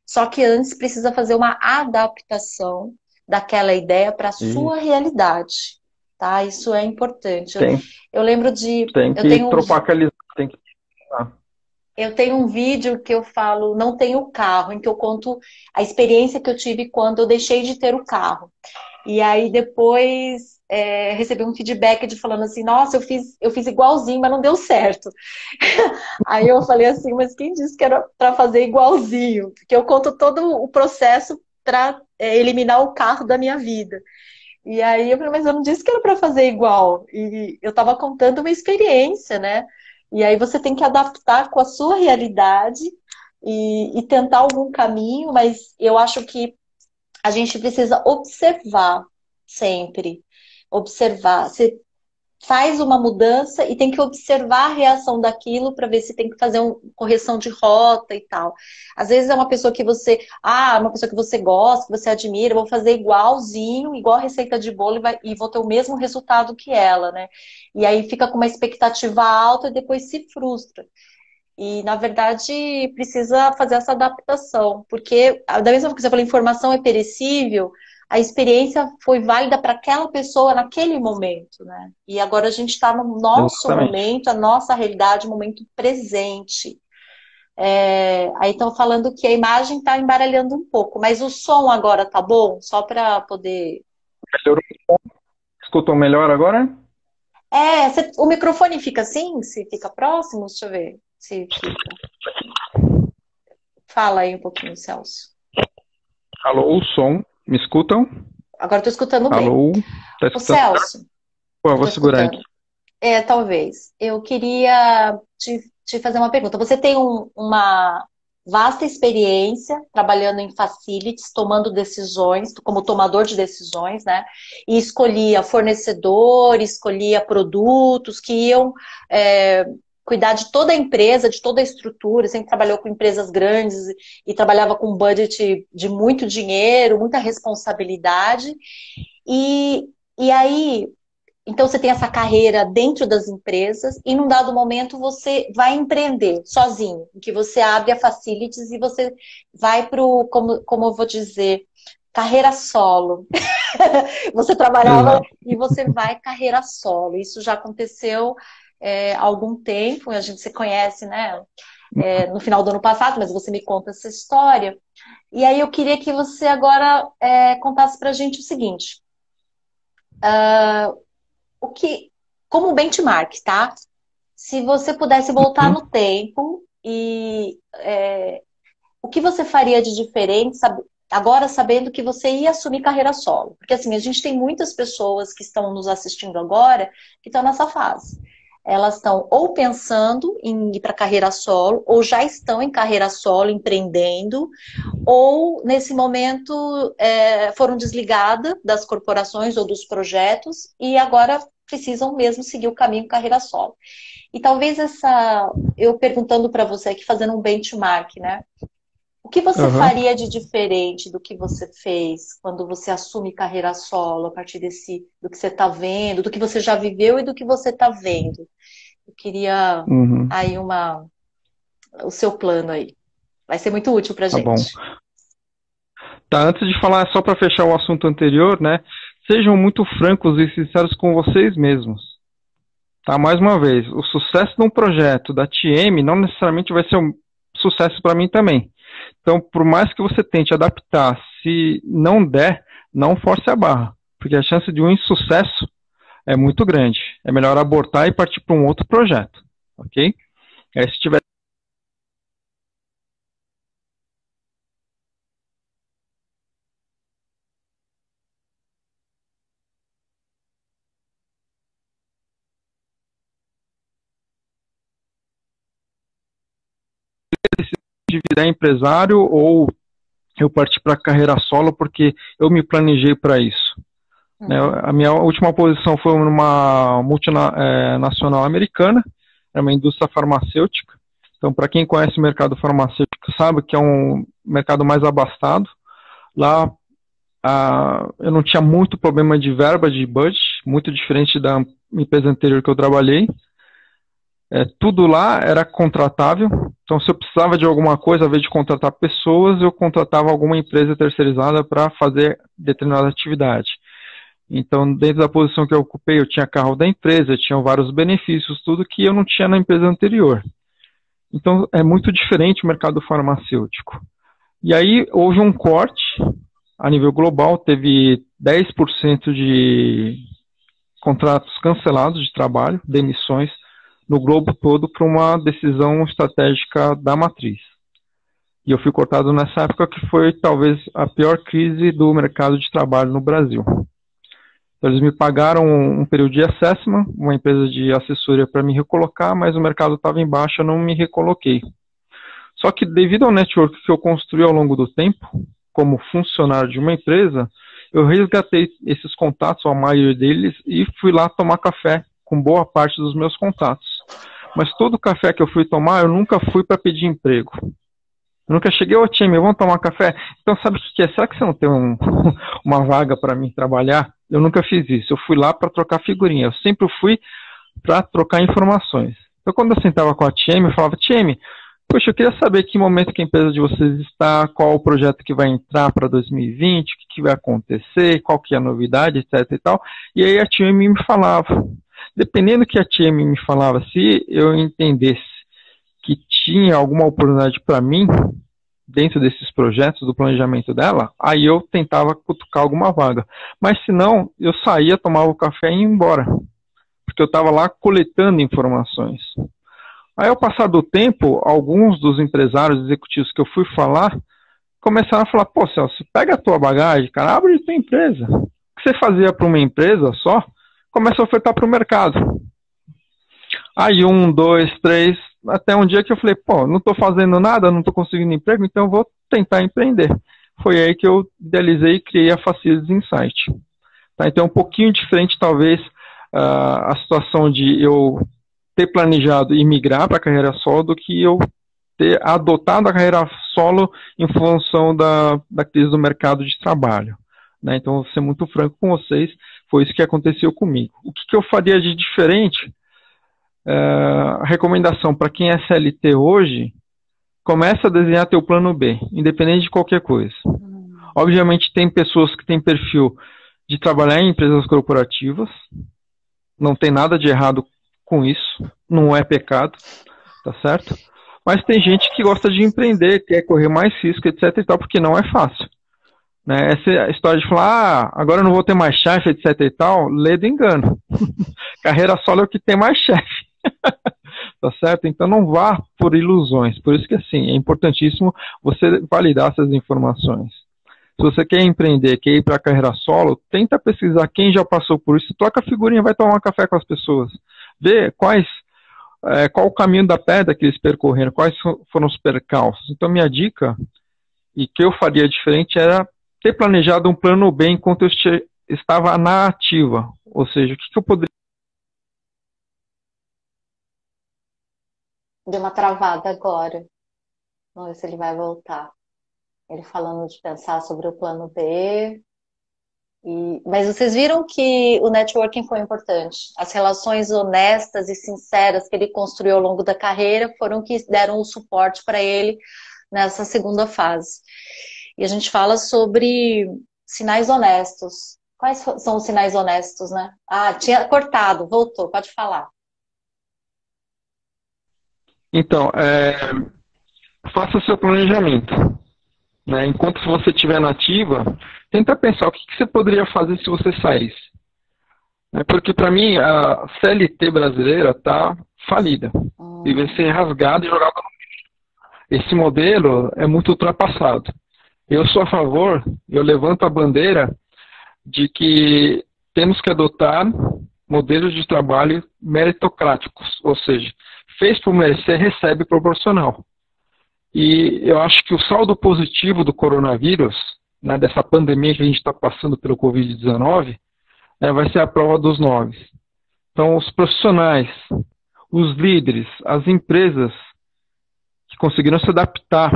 Só que antes precisa fazer uma adaptação daquela ideia para a E sua realidade, tá? Isso é importante. tem, Eu lembro de, tem que tropicalizar, tem que. Ah, eu tenho um vídeo que eu falo, não tenho carro, em que eu conto a experiência que eu tive quando eu deixei de ter o carro. E aí depois recebi um feedback de falando assim, nossa, eu fiz igualzinho, mas não deu certo. Aí eu falei assim, mas quem disse que era para fazer igualzinho? Porque eu conto todo o processo para eliminar o carro da minha vida. E aí eu falei, mas eu não disse que era para fazer igual. E eu estava contando uma experiência, né? E aí você tem que adaptar com a sua realidade e tentar algum caminho, mas eu acho que a gente precisa observar sempre. Observar. Você faz uma mudança e tem que observar a reação daquilo para ver se tem que fazer uma correção de rota e tal. Às vezes é uma pessoa que você, uma pessoa que você gosta, que você admira, vou fazer igualzinho, igual a receita de bolo e vou ter o mesmo resultado que ela, né? E aí fica com uma expectativa alta e depois se frustra. E, na verdade, precisa fazer essa adaptação, porque, da mesma forma que você falou, a informação é perecível, a experiência foi válida para aquela pessoa naquele momento, né? E agora a gente está no nosso exatamente. momento, a nossa realidade, o momento presente. Aí estão falando que a imagem está embaralhando um pouco, mas o som agora tá bom? Só para poder. Melhorou? Escutam melhor agora? O microfone fica assim? Se fica próximo? Deixa eu ver se fica. Fala aí um pouquinho, Celso. Alô, som. Me escutam? Agora estou escutando bem. Alô? Tá O escutando? Celso, Pô, eu eu vou estou segurar aqui. escutando. Talvez. Eu queria te fazer uma pergunta. Você tem uma vasta experiência trabalhando em facilities, tomando decisões, como tomador de decisões, né? E escolhia fornecedor, escolhia produtos que iam cuidar de toda a empresa, de toda a estrutura. Sempre trabalhou com empresas grandes e trabalhava com um budget de muito dinheiro, muita responsabilidade. E aí, então você tem essa carreira dentro das empresas e num dado momento você vai empreender sozinho, em que você abre a Facilities e você vai para o, como eu vou dizer, carreira solo. Você trabalhava Exato. e você vai carreira solo. Isso já aconteceu há algum tempo, a gente se conhece, né? No final do ano passado, mas você me conta essa história. E aí eu queria que você agora contasse para a gente o seguinte. O que, como benchmark, tá? Se você pudesse voltar Uhum. no tempo o que você faria de diferente, agora sabendo que você ia assumir carreira solo? Porque assim, a gente tem muitas pessoas que estão nos assistindo agora que estão nessa fase. Elas estão ou pensando em ir para carreira solo, ou já estão em carreira solo, empreendendo, ou nesse momento foram desligadas das corporações ou dos projetos e agora precisam mesmo seguir o caminho carreira solo. E talvez eu perguntando para você aqui, fazendo um benchmark, né? O que você Aham. faria de diferente do que você fez quando você assume carreira solo, a partir do que você está vendo, do que você já viveu e do que você está vendo? Eu queria Uhum. aí o seu plano aí. Vai ser muito útil para Tá bom. gente. Tá, antes de falar, só para fechar o assunto anterior, né? Sejam muito francos e sinceros com vocês mesmos. Tá, mais uma vez, o sucesso de um projeto da TM não necessariamente vai ser um sucesso para mim também. Então, por mais que você tente adaptar, se não der, não force a barra, porque a chance de um insucesso é muito grande. É melhor abortar e partir para um outro projeto, ok? Aí, se tiver de virar empresário ou eu parti para a carreira solo porque eu me planejei para isso. Né? A minha última posição foi numa multinacional americana, é uma indústria farmacêutica. Então, para quem conhece o mercado farmacêutico, sabe que é um mercado mais abastado. Lá, eu não tinha muito problema de verba, de budget, muito diferente da empresa anterior que eu trabalhei. Tudo lá era contratável. Então, se eu precisava de alguma coisa, ao invés de contratar pessoas, eu contratava alguma empresa terceirizada para fazer determinada atividade. Então, dentro da posição que eu ocupei, eu tinha carro da empresa, eu tinha vários benefícios, tudo que eu não tinha na empresa anterior. Então, é muito diferente o mercado farmacêutico. E aí, houve um corte a nível global, teve 10% de contratos cancelados de trabalho, demissões, no globo todo, por uma decisão estratégica da matriz. E eu fui cortado nessa época que foi, talvez, a pior crise do mercado de trabalho no Brasil. Então, eles me pagaram um período de assessment, uma empresa de assessoria para me recolocar, mas o mercado estava em baixa, eu não me recoloquei. Só que devido ao network que eu construí ao longo do tempo, como funcionário de uma empresa, eu resgatei esses contatos, a maioria deles, e fui lá tomar café com boa parte dos meus contatos. Mas todo o café que eu fui tomar, eu nunca fui para pedir emprego. Eu nunca cheguei, ô time, vamos tomar café? Então sabe o que é? Será que você não tem uma vaga para mim trabalhar? Eu nunca fiz isso. Eu fui lá para trocar figurinha. Eu sempre fui para trocar informações. Então quando eu sentava com a TM, eu falava, TM, poxa, eu queria saber que momento que a empresa de vocês está, qual o projeto que vai entrar para 2020, o que vai acontecer, qual que é a novidade, etc e tal. E aí a TM me falava. Dependendo do que a TM me falava, se eu entendesse que tinha alguma oportunidade para mim, dentro desses projetos, do planejamento dela, aí eu tentava cutucar alguma vaga. Mas se não, eu saía, tomava o café e ia embora. Porque eu estava lá coletando informações. Aí, ao passar do tempo, alguns dos empresários executivos que eu fui falar, começaram a falar, pô, Celso, pega a tua bagagem, cara, abre tua empresa. O que você fazia para uma empresa só, começa a ofertar para o mercado. Aí, 1, 2, 3, até um dia que eu falei, pô, não estou fazendo nada, não estou conseguindo emprego, então eu vou tentar empreender. Foi aí que eu idealizei e criei a Facilities Insight. Tá? Então, é um pouquinho diferente, talvez, a situação de eu ter planejado e migrar para a carreira solo do que eu ter adotado a carreira solo em função da crise do mercado de trabalho. Né? Então, vou ser muito franco com vocês, foi isso que aconteceu comigo. O que eu faria de diferente? A recomendação para quem é CLT hoje, começa a desenhar teu plano B, independente de qualquer coisa. Obviamente, tem pessoas que têm perfil de trabalhar em empresas corporativas, não tem nada de errado com isso, não é pecado, tá certo? Mas tem gente que gosta de empreender, quer correr mais risco, etc e tal, porque não é fácil. Né? Essa história de falar, agora eu não vou ter mais chefe, etc e tal, lê do engano. Carreira solo é o que tem mais chefe. Tá certo? Então não vá por ilusões. Por isso que assim, é importantíssimo você validar essas informações. Se você quer empreender, quer ir para a carreira solo, tenta pesquisar quem já passou por isso, troca a figurinha, vai tomar um café com as pessoas. Vê qual o caminho da pedra que eles percorreram, quais foram os percalços. Então minha dica, e que eu faria diferente, era ter planejado um plano B enquanto eu estava na ativa. Ou seja, o que eu poderia... Deu uma travada agora. Vamos ver se ele vai voltar. Ele falando de pensar sobre o plano B. Mas vocês viram que o networking foi importante. As relações honestas e sinceras que ele construiu ao longo da carreira foram que deram o suporte para ele nessa segunda fase. E a gente fala sobre sinais honestos. Quais são os sinais honestos, né? Ah, tinha cortado, voltou, pode falar. Então, faça seu planejamento. Né? Enquanto você estiver na ativa, tenta pensar o que você poderia fazer se você saísse. Porque, para mim, a CLT brasileira está falida. E vai ser rasgada e jogada no lixo. Esse modelo é muito ultrapassado. Eu sou a favor, eu levanto a bandeira de que temos que adotar modelos de trabalho meritocráticos, ou seja, fez por merecer, recebe proporcional. E eu acho que o saldo positivo do coronavírus, né, dessa pandemia que a gente está passando pelo Covid-19, vai ser a prova dos 9. Então, os profissionais, os líderes, as empresas que conseguiram se adaptar,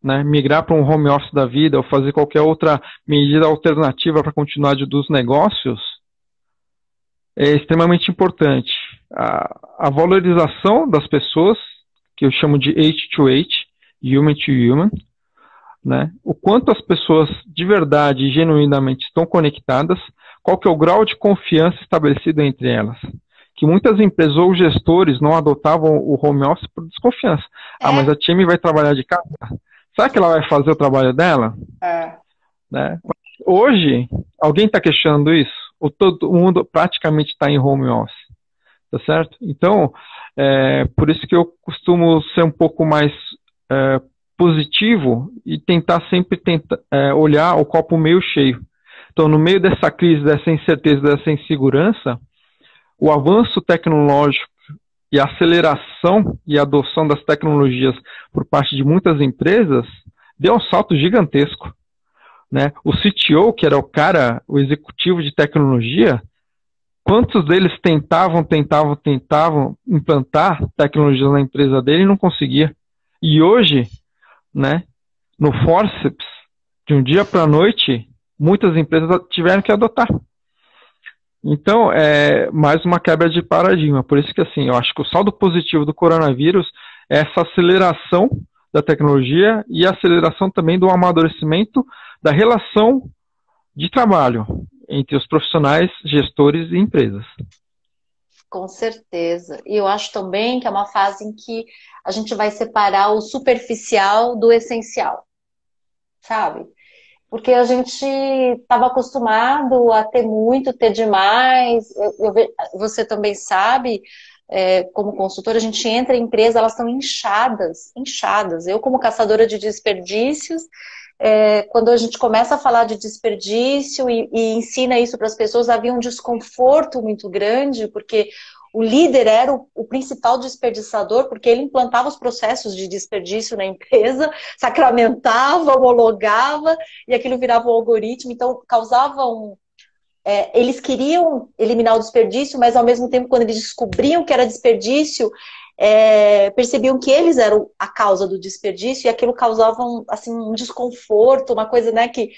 né, migrar para um home office da vida ou fazer qualquer outra medida alternativa para continuidade dos negócios, é extremamente importante. A valorização das pessoas, que eu chamo de H2H, Human to Human, né, o quanto as pessoas de verdade e genuinamente estão conectadas, qual que é o grau de confiança estabelecido entre elas. Que muitas empresas ou gestores não adotavam o home office por desconfiança. Mas a time vai trabalhar de casa? Será que ela vai fazer o trabalho dela? Né? Hoje, alguém está questionando isso? Ou todo mundo praticamente está em home office? Tá certo? Então, por isso que eu costumo ser um pouco mais positivo e tentar sempre olhar o copo meio cheio. Então, no meio dessa crise, dessa incerteza, dessa insegurança, o avanço tecnológico e a aceleração e adoção das tecnologias por parte de muitas empresas deu um salto gigantesco. Né? O CTO, que era o executivo de tecnologia, quantos deles tentavam implantar tecnologias na empresa dele e não conseguia. E hoje, né, no forceps, de um dia para a noite, muitas empresas tiveram que adotar. Então, é mais uma quebra de paradigma. Por isso que, assim, eu acho que o saldo positivo do coronavírus é essa aceleração da tecnologia e a aceleração também do amadurecimento da relação de trabalho entre os profissionais, gestores e empresas. Com certeza. E eu acho também que é uma fase em que a gente vai separar o superficial do essencial, sabe? Porque a gente estava acostumado a ter muito, ter demais. Você também sabe, como consultora, a gente entra em empresa, elas estão inchadas. Eu, como caçadora de desperdícios, quando a gente começa a falar de desperdício e ensina isso para as pessoas, havia um desconforto muito grande, porque o líder era o principal desperdiçador, porque ele implantava os processos de desperdício na empresa, sacramentava, homologava, e aquilo virava um algoritmo, então causava eles queriam eliminar o desperdício, mas ao mesmo tempo, quando eles descobriam que era desperdício, percebiam que eles eram a causa do desperdício, e aquilo causava um desconforto, uma coisa, né, que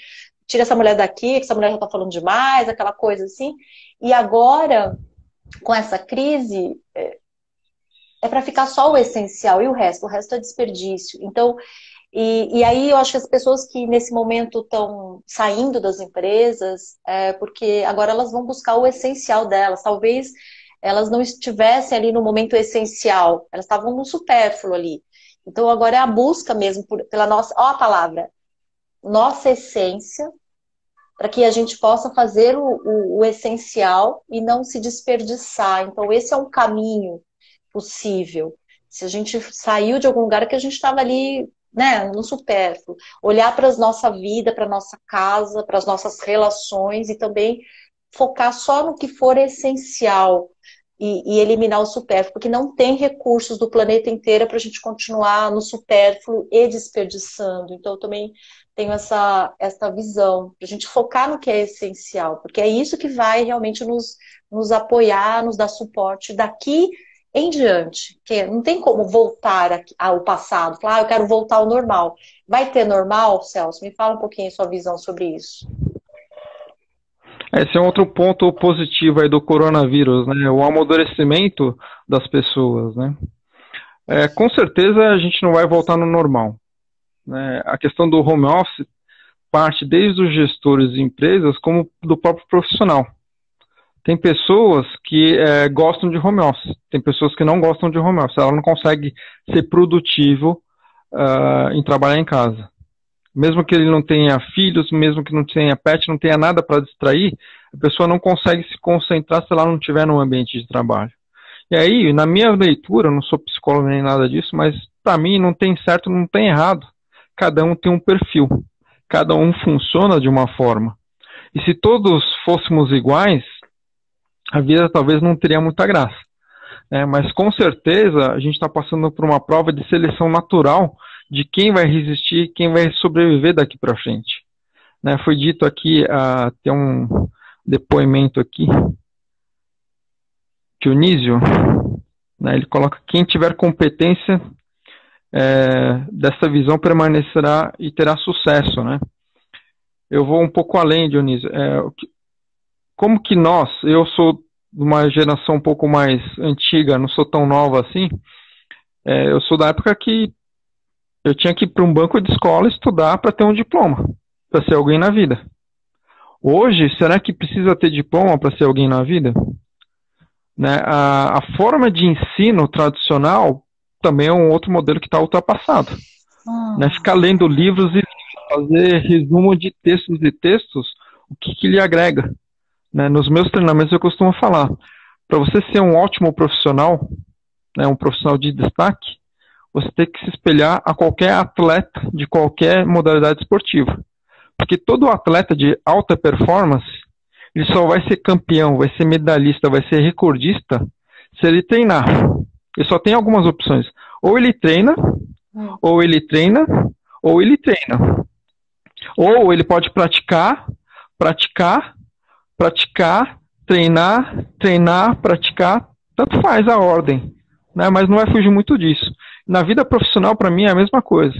tira essa mulher daqui, que essa mulher já está falando demais, aquela coisa assim. E agora, com essa crise, para ficar só o essencial, e o resto é desperdício. Então, e aí eu acho que as pessoas que nesse momento estão saindo das empresas, porque agora elas vão buscar o essencial delas, talvez elas não estivessem ali no momento essencial, elas estavam no supérfluo ali. Então agora é a busca mesmo pela nossa, ó a palavra, nossa essência, para que a gente possa fazer o essencial e não se desperdiçar. Então esse é um caminho possível. Se a gente saiu de algum lugar que a gente estava ali, né, no supérfluo, olhar para a nossa vida, para a nossa casa, para as nossas relações e também focar só no que for essencial e eliminar o supérfluo, porque não tem recursos do planeta inteiro para a gente continuar no supérfluo e desperdiçando. Então eu também tenho essa visão, para a gente focar no que é essencial, porque é isso que vai realmente nos apoiar, nos dar suporte daqui em diante. Que não tem como voltar ao passado, falar, eu quero voltar ao normal. Vai ter normal, Celso? Me fala um pouquinho a sua visão sobre isso. Esse é outro ponto positivo aí do coronavírus, né? O amadurecimento das pessoas, né? Com certeza a gente não vai voltar no normal, né? A questão do home office parte desde os gestores de empresas como do próprio profissional. Tem pessoas que gostam de home office, tem pessoas que não gostam de home office, ela não consegue ser produtivo em trabalhar em casa. Mesmo que ele não tenha filhos, mesmo que não tenha pet, não tenha nada para distrair, a pessoa não consegue se concentrar se ela não estiver num ambiente de trabalho. E aí, na minha leitura, eu não sou psicólogo nem nada disso, mas para mim não tem certo, não tem errado. Cada um tem um perfil, cada um funciona de uma forma. E se todos fôssemos iguais, a vida talvez não teria muita graça. Mas com certeza a gente está passando por uma prova de seleção natural de quem vai resistir, quem vai sobreviver daqui para frente. Né? Foi dito aqui, tem um depoimento aqui, Dionísio, né, ele coloca: quem tiver competência dessa visão permanecerá e terá sucesso. Né? Eu vou um pouco além, Dionísio. Como que eu sou de uma geração um pouco mais antiga, não sou tão nova assim, eu sou da época que eu tinha que ir para um banco de escola estudar para ter um diploma, para ser alguém na vida. Hoje, será que precisa ter diploma para ser alguém na vida? Né? A forma de ensino tradicional também é um outro modelo que está ultrapassado. Né? Ficar lendo livros e fazer resumo de textos e textos, o que lhe agrega? Né? Nos meus treinamentos eu costumo falar, para você ser um ótimo profissional, né, um profissional de destaque, você tem que se espelhar a qualquer atleta de qualquer modalidade esportiva. Porque todo atleta de alta performance, ele só vai ser campeão, vai ser medalhista, vai ser recordista se ele treinar. Ele só tem algumas opções. Ou ele treina, ou ele treina, ou ele treina. Ou ele pode praticar, treinar, praticar, tanto faz a ordem, né? Mas não vai fugir muito disso. Na vida profissional, para mim, é a mesma coisa.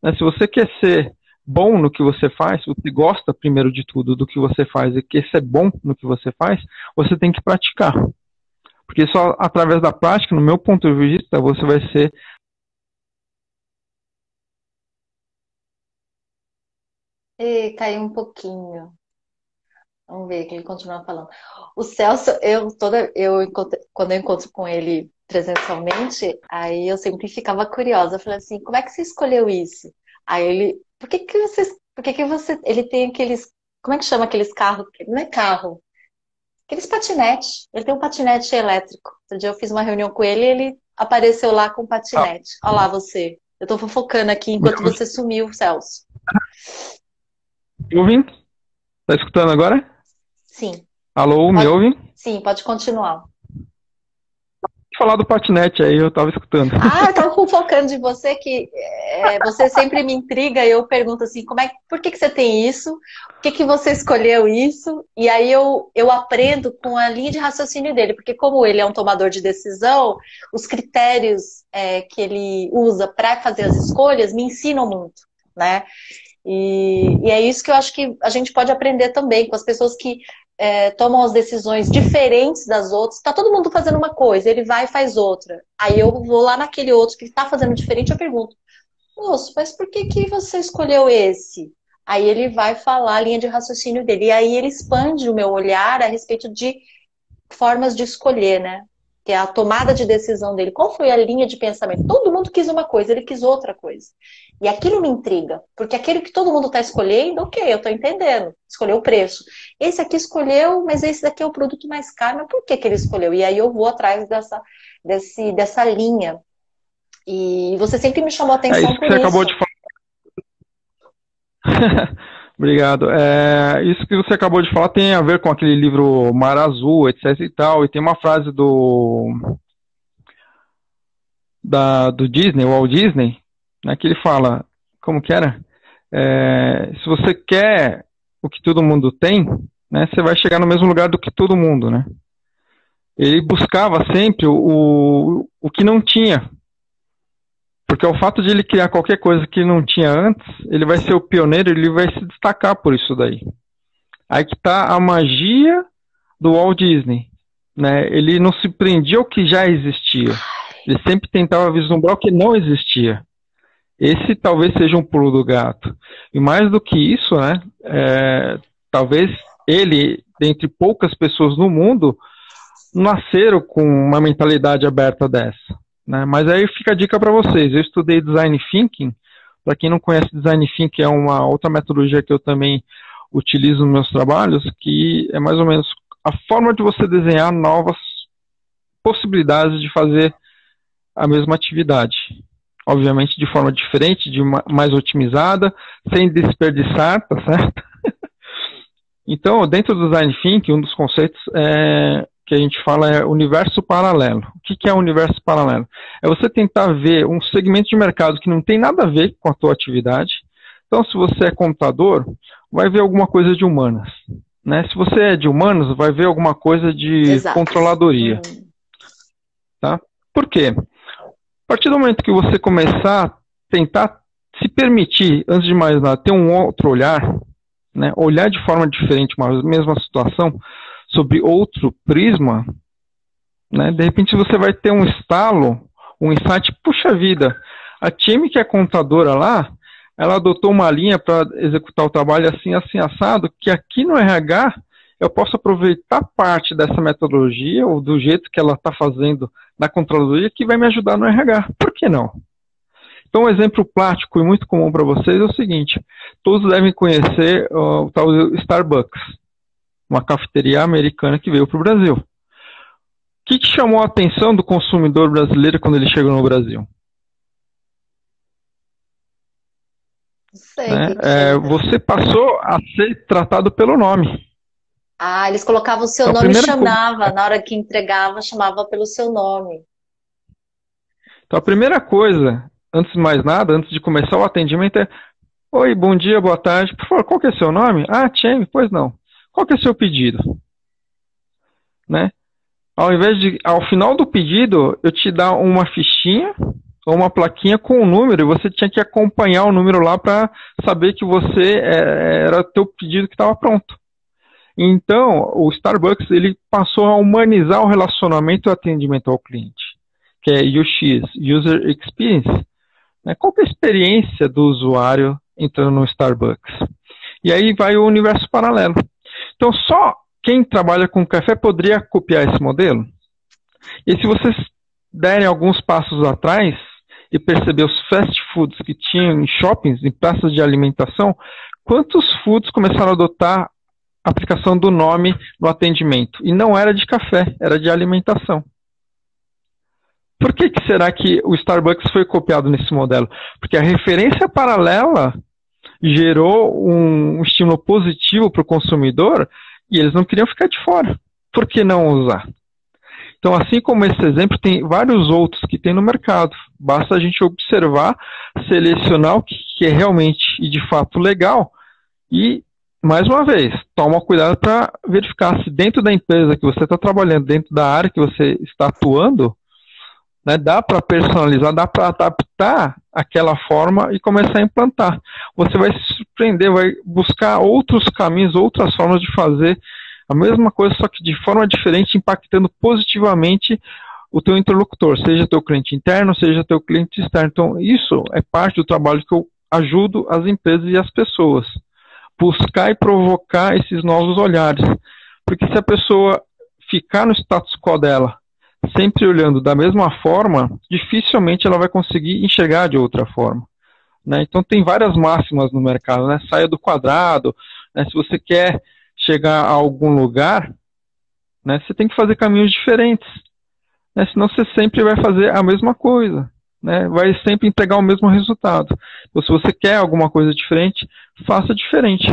Né? Se você quer ser bom no que você faz, se você gosta, primeiro de tudo, do que você faz e quer ser bom no que você faz, você tem que praticar. Porque só através da prática, no meu ponto de vista, você vai ser... Caiu um pouquinho. Vamos ver que ele continua falando. O Celso, quando eu encontro com ele presencialmente, aí eu sempre ficava curiosa. Eu falei assim, como é que você escolheu isso? Aí ele, por que que você, ele tem aqueles, como é que chama aqueles carros? Não é carro, aqueles patinetes. Ele tem um patinete elétrico. Outro dia eu fiz uma reunião com ele e ele apareceu lá com um patinete. Olha lá você. Eu tô fofocando aqui enquanto você sumiu, Celso. Me ouvindo? Tá escutando agora? Sim. Alô, me ouve? Sim, pode continuar. Falar do patinete aí, eu tava escutando. Eu tava fofocando de você que você sempre me intriga e eu pergunto assim, por que você tem isso? Por que você escolheu isso? E aí eu aprendo com a linha de raciocínio dele, porque como ele é um tomador de decisão, os critérios que ele usa para fazer as escolhas me ensinam muito, né? E é isso que eu acho que a gente pode aprender também com as pessoas que tomam as decisões diferentes das outras. Tá todo mundo fazendo uma coisa, ele vai e faz outra. Aí eu vou lá naquele outro que está fazendo diferente, eu pergunto, moço, mas por que você escolheu esse? Aí ele vai falar a linha de raciocínio dele. E aí ele expande o meu olhar a respeito de formas de escolher, né? Que é a tomada de decisão dele. Qual foi a linha de pensamento? Todo mundo quis uma coisa, ele quis outra coisa. E aquilo me intriga, porque aquele que todo mundo está escolhendo, ok, eu estou entendendo, escolheu o preço. Esse aqui escolheu, mas esse daqui é o produto mais caro, mas por que ele escolheu? E aí eu vou atrás dessa linha. E você sempre me chamou a atenção isso que você acabou de falar. Obrigado. Isso que você acabou de falar tem a ver com aquele livro Mar Azul, etc e tal, e tem uma frase do Disney, Walt Disney, né, que ele fala, como que era? Se você quer o que todo mundo tem, né, você vai chegar no mesmo lugar do que todo mundo, né? Ele buscava sempre o que não tinha. Porque o fato de ele criar qualquer coisa que não tinha antes, ele vai ser o pioneiro, ele vai se destacar por isso daí. Aí que está a magia do Walt Disney, né? Ele não se prendia ao que já existia. Ele sempre tentava vislumbrar o que não existia. Esse talvez seja um pulo do gato. E mais do que isso, né? Talvez ele, dentre poucas pessoas no mundo, nasceram com uma mentalidade aberta dessa. Né? Mas aí fica a dica para vocês. Eu estudei Design Thinking. Para quem não conhece, Design Thinking é uma outra metodologia que eu também utilizo nos meus trabalhos, que é mais ou menos a forma de você desenhar novas possibilidades de fazer a mesma atividade. Obviamente de forma diferente, mais otimizada, sem desperdiçar, tá certo? Então, dentro do Design Thinking, um dos conceitos é que a gente fala é universo paralelo. O que é universo paralelo? É você tentar ver um segmento de mercado que não tem nada a ver com a tua atividade. Então, se você é contador, vai ver alguma coisa de humanas. Né? Se você é de humanas, vai ver alguma coisa de Exato. controladoria. Tá? Por quê? A partir do momento que você começar a tentar se permitir, antes de mais nada, ter um outro olhar, né? Olhar de forma diferente uma mesma situação, sobre outro prisma, né? De repente você vai ter um estalo, um insight, puxa vida, a time que é contadora lá, ela adotou uma linha para executar o trabalho assim, assim, assado, que aqui no RH eu posso aproveitar parte dessa metodologia ou do jeito que ela está fazendo na controladoria que vai me ajudar no RH. Por que não? Então, um exemplo prático e muito comum para vocês é o seguinte: todos devem conhecer o tal Starbucks, uma cafeteria americana que veio para o Brasil. O que chamou a atenção do consumidor brasileiro quando ele chegou no Brasil? Sei, você passou a ser tratado pelo nome. Ah, eles colocavam o seu nome e chamava, na hora que entregava, chamava pelo seu nome. Então, a primeira coisa, antes de mais nada, antes de começar o atendimento é: oi, bom dia, boa tarde, por favor, qual que é seu nome? Ah, Jamie, pois não. Qual que é seu pedido? Né? Ao invés de, ao final do pedido, eu te dar uma fichinha ou uma plaquinha com o número, e você tinha que acompanhar o número lá para saber que você era o teu pedido que estava pronto. Então, o Starbucks ele passou a humanizar o relacionamento e o atendimento ao cliente, que é UX, User Experience. Né? Qual que é a experiência do usuário entrando no Starbucks? E aí vai o universo paralelo. Então, só quem trabalha com café poderia copiar esse modelo. E se vocês derem alguns passos atrás e perceber os fast foods que tinham em shoppings, em praças de alimentação, quantos foods começaram a adotar a aplicação do nome no atendimento? E não era de café, era de alimentação. Por que será que o Starbucks foi copiado nesse modelo? Porque a referência paralela gerou um estímulo positivo para o consumidor e eles não queriam ficar de fora. Por que não usar? Então, assim como esse exemplo, tem vários outros que tem no mercado. Basta a gente observar, selecionar o que é realmente e de fato legal e, mais uma vez, toma cuidado para verificar se dentro da empresa que você está trabalhando, dentro da área que você está atuando, né, dá para personalizar, dá para adaptar aquela forma e começar a implantar. Você vai se surpreender, vai buscar outros caminhos, outras formas de fazer a mesma coisa, só que de forma diferente, impactando positivamente o teu interlocutor, seja teu cliente interno, seja teu cliente externo. Então, isso é parte do trabalho que eu ajudo as empresas e as pessoas. Buscar e provocar esses novos olhares. Porque se a pessoa ficar no status quo dela, sempre olhando da mesma forma, dificilmente ela vai conseguir enxergar de outra forma. Né? Então, tem várias máximas no mercado. Né? Saia do quadrado. Né? Se você quer chegar a algum lugar, né, você tem que fazer caminhos diferentes. Né? Senão você sempre vai fazer a mesma coisa. Né? Vai sempre entregar o mesmo resultado. Então, se você quer alguma coisa diferente, faça diferente.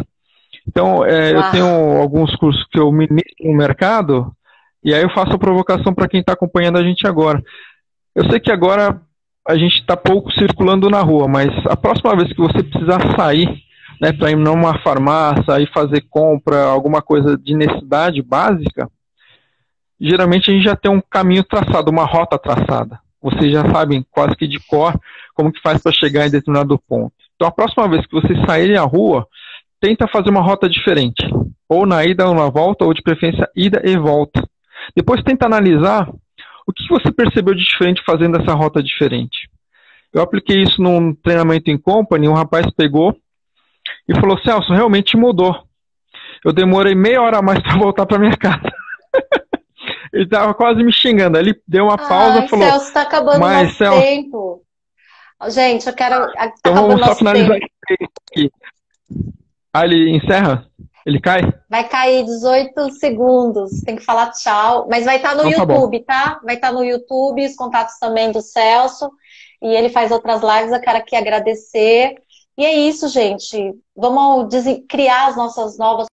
Então, eu tenho alguns cursos que eu ministro no mercado, e aí eu faço a provocação para quem está acompanhando a gente agora. Eu sei que agora a gente está pouco circulando na rua, mas a próxima vez que você precisar sair, né, para ir numa farmácia e fazer compra, alguma coisa de necessidade básica, geralmente a gente já tem um caminho traçado, uma rota traçada. Vocês já sabem quase que de cor como que faz para chegar em determinado ponto. Então, a próxima vez que vocês saírem à rua, tenta fazer uma rota diferente. Ou na ida ou na volta, ou de preferência ida e volta. Depois tenta analisar o que você percebeu de diferente fazendo essa rota diferente. Eu apliquei isso num treinamento em company, um rapaz pegou e falou: Celso, realmente mudou. Eu demorei meia hora a mais para voltar para minha casa. Ele estava quase me xingando. Ele deu uma pausa e falou: Celso, está acabando o nosso tempo. Gente, eu quero... Então vamos só finalizar aqui. Ah, ele encerra? Ele cai? Vai cair 18 segundos. Tem que falar tchau. Mas vai estar no YouTube, tá? Vai estar no YouTube, os contatos também do Celso. E ele faz outras lives. Eu quero aqui agradecer. E é isso, gente. Vamos criar as nossas novas